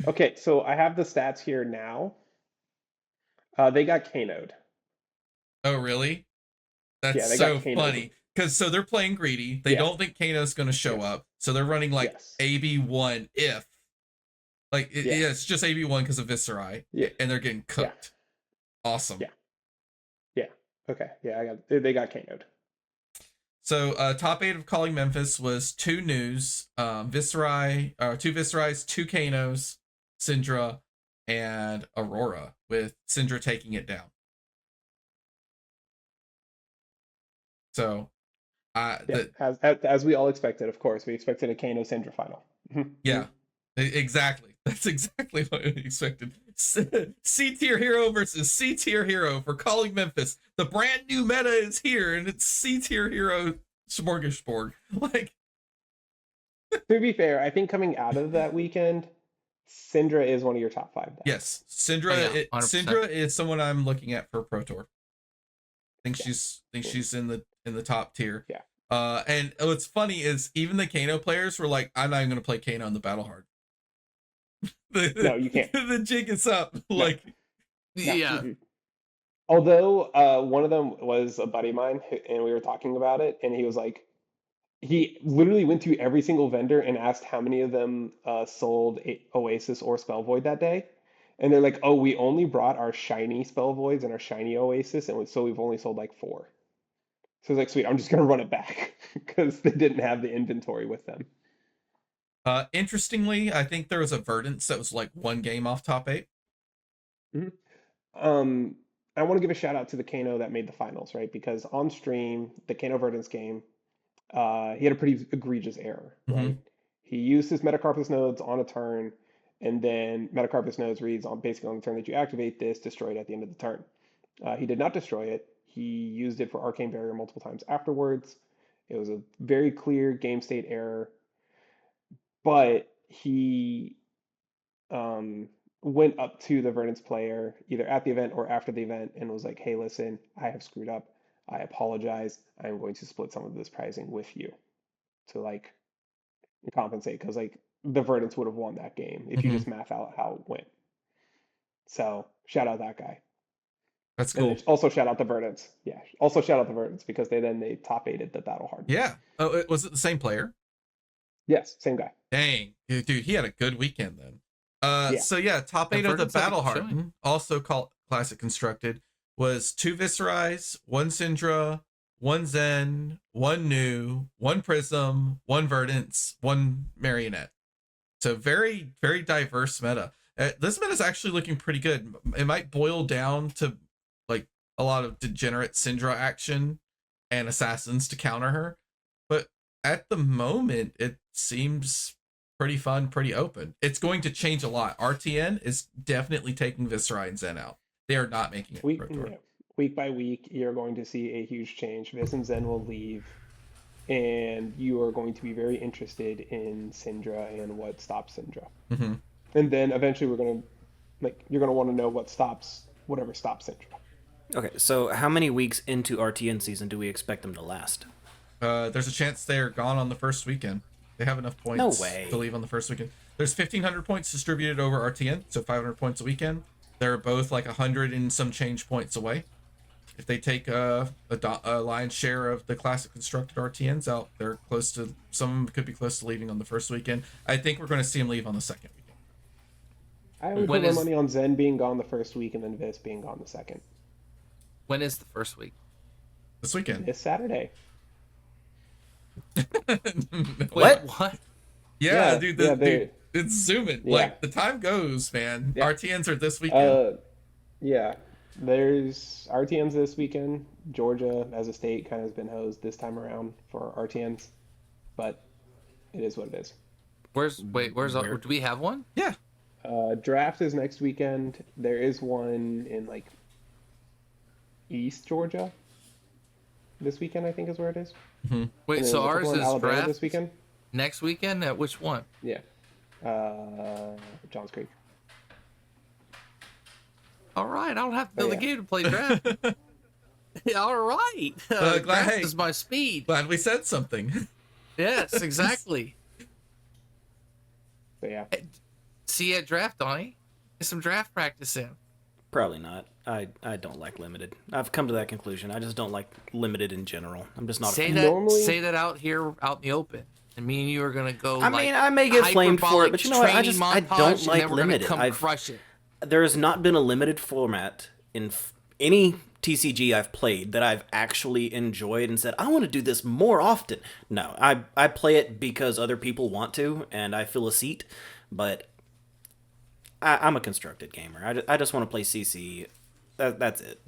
Okay, so I have the stats here now. They got Kano'd. Oh, really? Yeah, That's they so got Kano'd. funny. Because so they're playing greedy. They Yes. don't think Kano's going to show Yes. up. So they're running like Yes. AB1 if. Like, Yeah. yeah, it's just AB1 because of Viscerai. Yeah. And they're getting cooked. Awesome. Yeah. Yeah. Okay. Yeah, they got Kano'd. So top 8 of Calling Memphis was 2 News, Viscerai, 2 Viscerais, 2 Kanos, Syndra, and Aurora, with Syndra taking it down. So, Yeah, as we all expected, of course. We expected a Kano Syndra final. yeah, exactly. That's exactly what we expected. C tier hero versus C tier hero for Calling Memphis. The brand new meta is here, and it's C tier hero smorgasbord. Like, To be fair, I think coming out of that weekend, Syndra is one of your top 5 decks. yes, Syndra. Oh, yeah, 100%. Syndra is someone I'm looking at for Pro Tour. Think Yeah. she's in the top tier. Yeah. And what's funny is even the Kano players were like, I'm not even gonna play Kano on the battle hard. No, you can't. The jig is up. Like, No. Yeah. Mhm. Although one of them was a buddy of mine, and we were talking about it, and he was like, he literally went to every single vendor and asked how many of them sold Oasis or Spell Void that day. And they're like, oh, we only brought our shiny Spell Voids and our shiny Oasis, and so we've only sold like 4. So it's like, sweet, I'm just going to run it back because they didn't have the inventory with them. interestingly, I think there was a Verdance that was like 1 game off top 8. I want to give a shout out to the Kano that made the finals, right? Because on stream, the Kano Verdance game, he had a pretty egregious error, right? He used his Metacarpus nodes on a turn, and then Metacarpus nodes reads on basically on the turn that you activate this, destroy it at the end of the turn. He did not destroy it. He used it for Arcane Barrier multiple times afterwards. It was a very clear game state error, but he went up to the Verdance player either at the event or after the event and was like, hey, listen, I have screwed up. I apologize. I'm going to split some of this pricing with you to like compensate because like the Verdance would have won that game if you just math out how it went. So shout out that guy. That's And cool. then also shout out the Verdance. Yeah. Also shout out the Verdance because they top 8'd the battle hard. Yeah. Oh, was it the same player? Yes, same guy. Dang, dude, he had a good weekend then. Yeah. So yeah, top The 8 of the Verdance had a battle good hard, showing. also called classic constructed, was 2 Viscerais, 1 Syndra, 1 Zen, 1 New, 1 Prism, 1 Verdance, 1 Marionette. So very, very diverse meta. This meta is actually looking pretty good. It might boil down to like a lot of degenerate Syndra action and assassins to counter her, but at the moment it seems pretty fun, pretty open. It's going to change a lot. RTN is definitely taking Viscerai and Zen out. They are not making it Pro Tour. Week by week, you're going to see a huge change. Vis and Zen will leave, and you are going to be very interested in Syndra and what stops Syndra. Mm-hmm. And then eventually, you're gonna want to know what stops whatever stops Syndra. Okay, so how many weeks into RTN season do we expect them to last? There's a chance they're gone on the first weekend. They have enough No points way. to leave on the first weekend. There's 1,500 points distributed over RTN, so 500 points a weekend. They're both like 100 and some change points away. If they take a lion's share of the classic constructed RTNs out, they're close to, some of them could be close to leaving on the first weekend. I think we're going to see them leave on the second weekend. I would When put my is- money on Zen being gone the first week and then Vis being gone the second. When is the first week? This weekend. This Saturday. Wait, What? what? Yeah, Yeah, dude, yeah, dude, it's zooming. Yeah. Like, the time goes, man. Yeah. RTNs are this weekend. Yeah. There's RTNs this weekend. Georgia, as a state, kind of has been hosed this time around for RTNs, but it is what it is. Where's Where? do we have one? Yeah. Draft is next weekend. There is one in like East Georgia this weekend, I think is where it is. Wait, And so there's a ours couple in is Alabama draft this weekend. next weekend? At which one? Yeah. Johns Creek. All right, I don't have to know the Yeah. game to play draft. All right, Glad- draft hey. is my speed. Glad we said something. Yes, exactly. But yeah. See you at draft, Donnie. Get some draft practice in. Probably not. I don't like limited. I've come to that conclusion. I just don't like limited in general. I'm just not. Say a fan. that. Normally- Say that out here, out in the open, and me and you are gonna go. I mean, I may get flamed for it, but you know what? I training don't montage, and like then we're gonna limited. come I've crush it. There has not been a limited format in any TCG I've played that I've actually enjoyed and said, I want to do this more often. No, I play it because other people want to, and I fill a seat, but I'm a constructed gamer. I just want to play CC. That's it.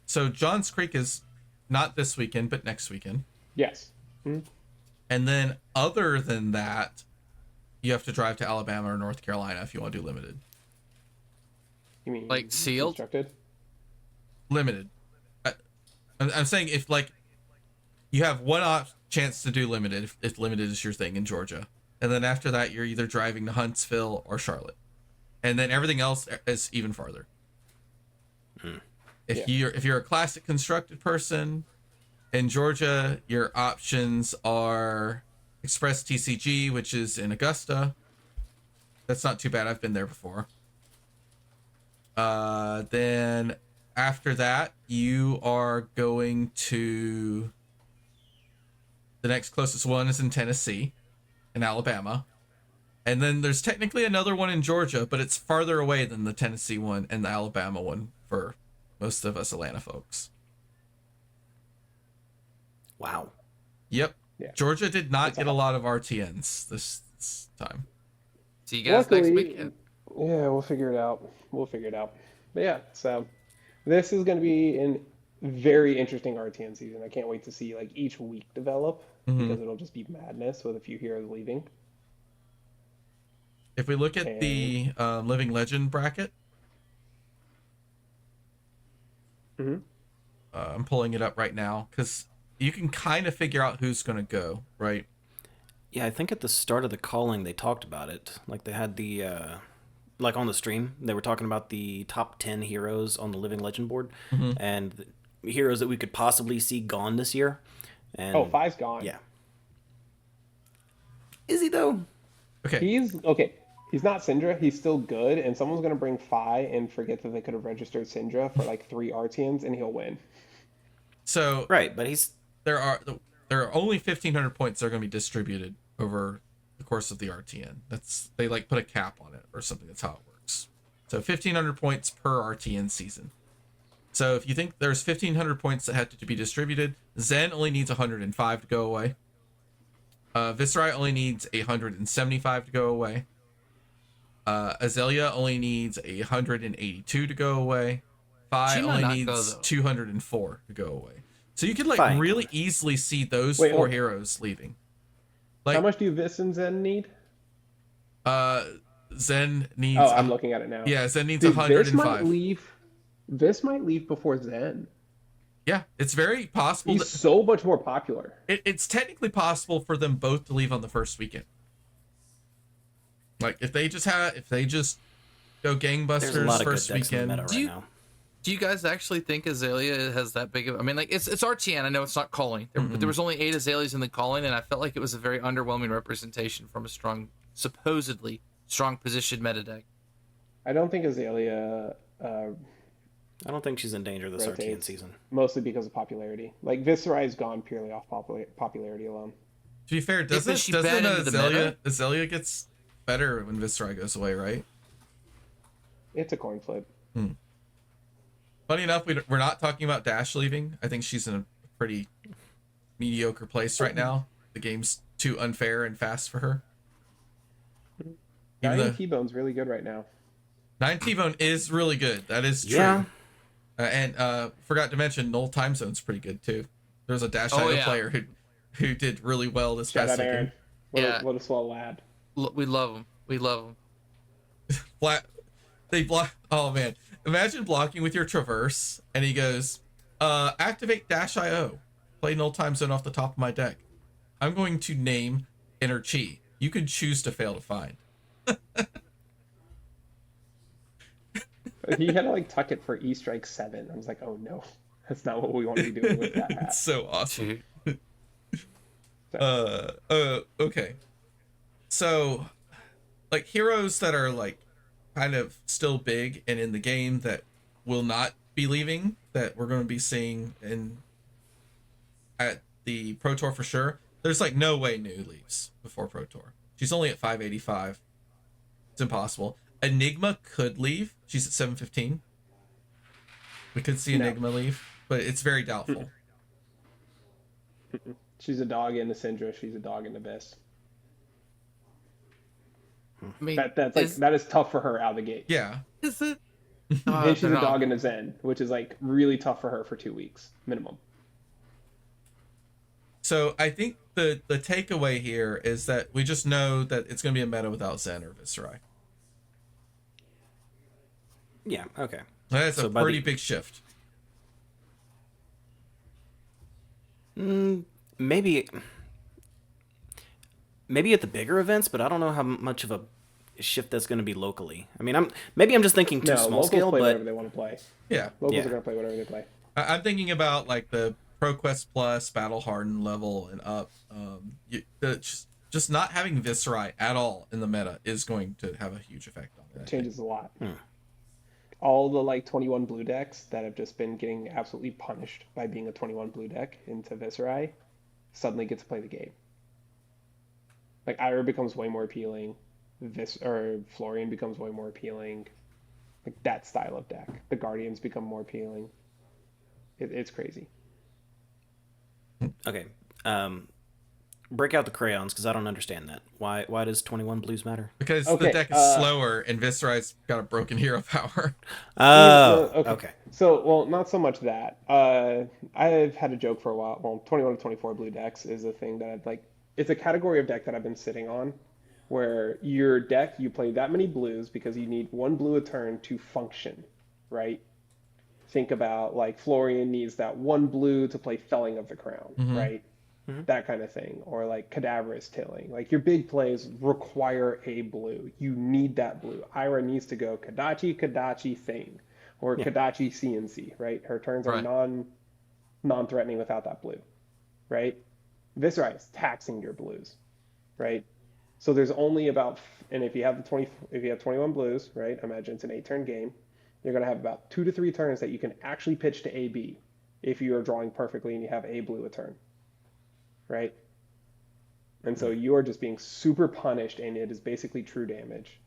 So Johns Creek is not this weekend, but next weekend. Yes. And then other than that, you have to drive to Alabama or North Carolina if you want to do limited. You mean Like sealed? constructed? Limited. I'm saying if like you have one chance to do limited if limited is your thing in Georgia, and then after that you're either driving to Huntsville or Charlotte, and then everything else is even farther. If you're a classic constructed person in Georgia, your options are Express TCG, which is in Augusta. That's not too bad. I've been there before. Then after that, you are going to the next closest one is in Tennessee, in Alabama. And then there's technically another one in Georgia, but it's farther away than the Tennessee one and the Alabama one for most of us Atlanta folks. Wow. Yep. Yeah. Georgia did not It's get a out. lot of RTNs this time. See you guys next Luckily- weekend. Yeah, we'll figure it out. But yeah, so this is going to be a very interesting RTN season. I can't wait to see like each week develop because it'll just be madness with a few heroes leaving. If we look at the Living Legend bracket, I'm pulling it up right now because you can kind of figure out who's going to go, right? Yeah, I think at the start of the calling they talked about it. Like they had the like on the stream, they were talking about the top 10 heroes on the Living Legend board and the heroes that we could possibly see gone this year. And Oh, Five's gone. yeah. Is he though? Okay. He's okay. He's not Syndra. He's still good, and someone's gonna bring Fi and forget that they could have registered Syndra for like 3 RTNs, and he'll win. So Right, but he's there are only 1,500 points that are going to be distributed over the course of the RTN. They like put a cap on it or something. That's how it works. So 1,500 points per RTN season. So if you think there's 1,500 points that have to be distributed, Zen only needs 105 to go away. Viscerai only needs 175 to go away. Azalea only needs 182 to go away. Fi She might only not needs go, though. 204 to go away. So you could like Fine. really easily see those Wait, four hold- heroes leaving. How Like much do Vis and Zen need? Zen needs. Oh, I'm looking at it now. Yeah, Zen needs Dude, Vis might 105. leave. Vis might leave before Zen. Yeah, it's very possible. He's so much more popular. It's technically possible for them both to leave on the first weekend. Like if they just go there's a gangbusters lot of good first decks in the weekend. meta right now. Do Do you guys actually think Azalea has that big of? I mean, like it's RTN. I know it's not calling, but there was only 8 Azaleas in the calling, and I felt like it was a very underwhelming representation from a supposedly strong position meta deck. I don't think Azalea I don't think she's in danger this RTN rotates, season. mostly because of popularity. Like Viscerai is gone purely off popularity alone. To be fair, Isn't she bad into the meta? Azalea gets better when Viscerai goes away, right? It's a coin flip. Funny enough, we're not talking about Dash leaving. I think she's in a pretty mediocre place right now. The game's too unfair and fast for her. Nine T-Bone's really good right now. 9 T-Bone is really good. That is true. Yeah. And forgot to mention, Null Time Zone's pretty good too. There's a Dash IO player who did really well this Shout past out Aaron. weekend. What a swell lad. We love him. We love him. They block. Oh man, imagine blocking with your Traverse, and he goes, "Activate Dash IO. Play Null Time Zone off the top of my deck. I'm going to name Inner Chi. You can choose to fail to find." He had to like tuck it for E-Strike 7. I was like, oh no, that's not what we want to be doing with that hat. It's so awesome. Okay. So, like heroes that are like kind of still big and in the game that will not be leaving, that we're going to be seeing at the Pro Tour for sure. There's like no way Nu leaves before Pro Tour. She's only at 585. It's impossible. Enigma could leave. She's at 715. We could see Enigma leave, but it's very doubtful. She's a dog in the Syndra. She's a dog in Abyss. I mean, that is tough for her out of the gate. Yeah. Is it? And she's a dog in a Zen, which is like really tough for her for 2 weeks minimum. So I think the takeaway here is that we just know that it's going to be a meta without Zen or Viscerai. Yeah, okay. That's a pretty big shift. Maybe at the bigger events, but I don't know how much of a shift that's going to be locally. I mean, I'm just thinking too small scale, play but whatever they want to play. Yeah. Locals are going to play whatever they play. I'm thinking about like the ProQuest Plus, Battle Hardened level and up. Just not having Viscerai at all in the meta is going to have a huge effect on that. It changes a lot. All the like 21 blue decks that have just been getting absolutely punished by being a 21 blue deck into Viscerai suddenly get to play the game. Like Ira becomes way more appealing. Florian becomes way more appealing. Like that style of deck. The Guardians become more appealing. It's crazy. Okay. Break out the crayons because I don't understand that. Why does 21 blues matter? Because the deck is slower and Viscerai's got a broken hero power. Okay. So, well, not so much that. I've had a joke for a while. Well, 21 to 24 blue decks is a thing that I've like. It's a category of deck that I've been sitting on, where your deck, you play that many blues because you need 1 blue a turn to function, right? Think about like Florian needs that 1 blue to play Felling of the Crown, right? That kind of thing, or like Cadaverous Tilling. Like your big plays require a blue. You need that blue. Ira needs to go Kadachi Thing, or Kadachi CNC, right? Her turns are non-threatening without that blue, right? Viscerai is taxing your blues, right? So there's only about, and if you have 21 blues, right? Imagine it's an 8-turn game. You're gonna have about 2 to 3 turns that you can actually pitch to AB if you are drawing perfectly and you have a blue a turn. Right? And so you are just being super punished, and it is basically true damage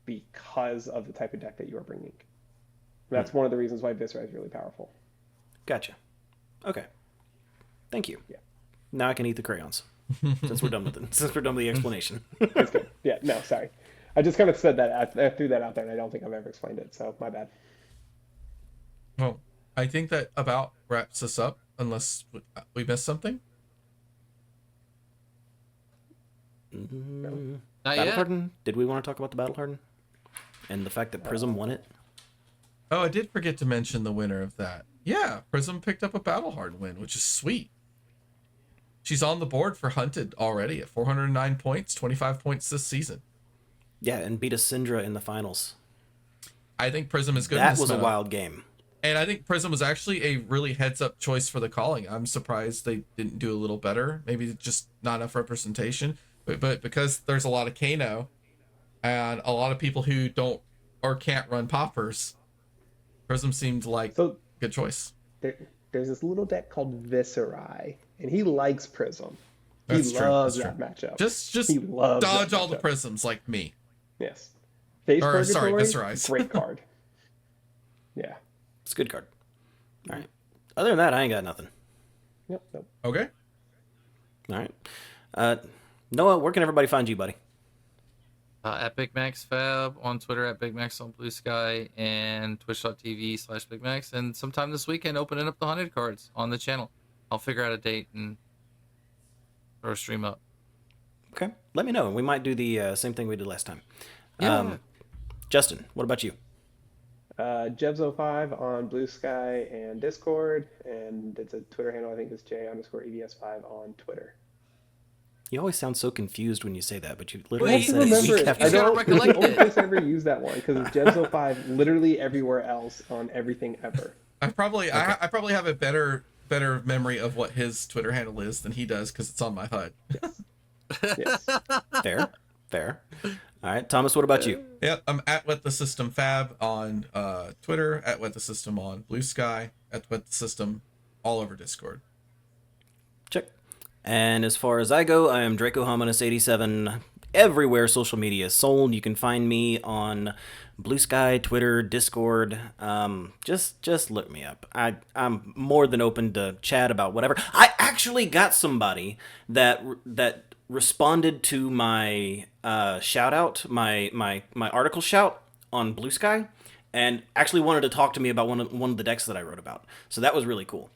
because of the type of deck that you are bringing. That's one of the reasons why Viscerai is really powerful. Gotcha. Okay. Thank you. Yeah. Now I can eat the crayons. Since we're done with it. Since we're done with the explanation. That's good. Yeah, no, sorry. I just kind of said that. I threw that out there, and I don't think I've ever explained it, so my bad. Well, I think that about wraps us up, unless we missed something. Battle Harden? Did we want to talk about the Battle Harden? And the fact that Prism won it? Oh, I did forget to mention the winner of that. Yeah, Prism picked up a Battle Harden win, which is sweet. She's on the board for Hunted already at 409 points, 25 points this season. Yeah, and beat a Syndra in the finals. I think Prism is good. That was a wild game. And I think Prism was actually a really heads-up choice for the calling. I'm surprised they didn't do a little better. Maybe just not enough representation. But because there's a lot of Kano and a lot of people who don't or can't run poppers, Prism seemed like a good choice. There's this little deck called Viscerai, and he likes Prism. That's He true. loves That's that matchup. Just He loves dodge that all the matchup. prisms like me. Yes. Face Or, sorry, Purgatory, Viscerais. great card. Yeah. It's a good card. All right. Other than that, I ain't got nothing. Yep. Okay. All right. Noah, where can everybody find you, buddy? At Big Max Fab on Twitter, at Big Max on Blue Sky, and twitch.tv/Big Max. And sometime this weekend, opening up the 100 cards on the channel. I'll figure out a date and throw a stream up. Okay. Let me know. We might do the same thing we did last time. Yeah. Justin, what about you? Jebzo5 on Blue Sky and Discord, and it's a Twitter handle. I think it's J_EVS5 on Twitter. You always sound so confused when you say that, but you Well, literally he- said Remember it week it. after I He's gotta don't. recollect It's the only it. place I ever use that one because it's Jebzo5 literally everywhere else on everything ever. I probably have a better memory of what his Twitter handle is than he does because it's on my HUD. Yes. Fair. All right, Thomas, what about you? Yep, I'm at What the System Fab on Twitter, at What the System on Blue Sky, at What the System all over Discord. Check. And as far as I go, I am Draco Hominus 87 everywhere social media is sold. You can find me on Blue Sky, Twitter, Discord. Just look me up. I'm more than open to chat about whatever. I actually got somebody that responded to my shout out, my article shout on Blue Sky, and actually wanted to talk to me about one of the decks that I wrote about. So that was really cool.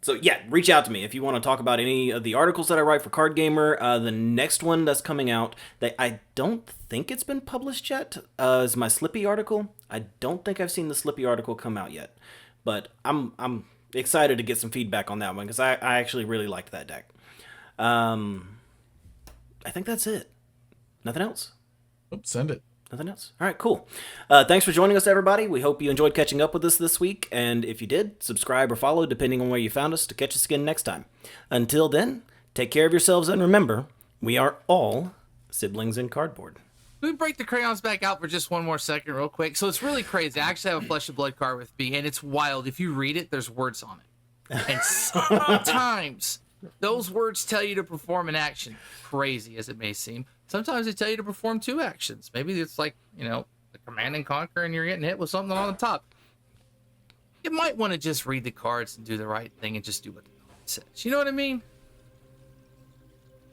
So yeah, reach out to me if you want to talk about any of the articles that I write for Card Gamer. The next one that's coming out that I don't think it's been published yet is my Slippy article. I don't think I've seen the Slippy article come out yet, but I'm excited to get some feedback on that one because I actually really liked that deck. I think that's it. Nothing else? Oops, send it. Nothing else? All right, cool. Thanks for joining us, everybody. We hope you enjoyed catching up with us this week. And if you did, subscribe or follow, depending on where you found us, to catch us again next time. Until then, take care of yourselves and remember, we are all siblings in cardboard. Let me break the crayons back out for just one more second real quick. So it's really crazy. I actually have a Flesh and Blood card with me, and it's wild. If you read it, there's words on it. And sometimes those words tell you to perform an action, crazy as it may seem. Sometimes they tell you to perform two actions. Maybe it's like, the Command and Conquer and you're getting hit with something on the top. You might want to just read the cards and do the right thing and just do what the card says. You know what I mean?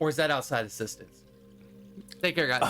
Or is that outside assistance? Take care, guys.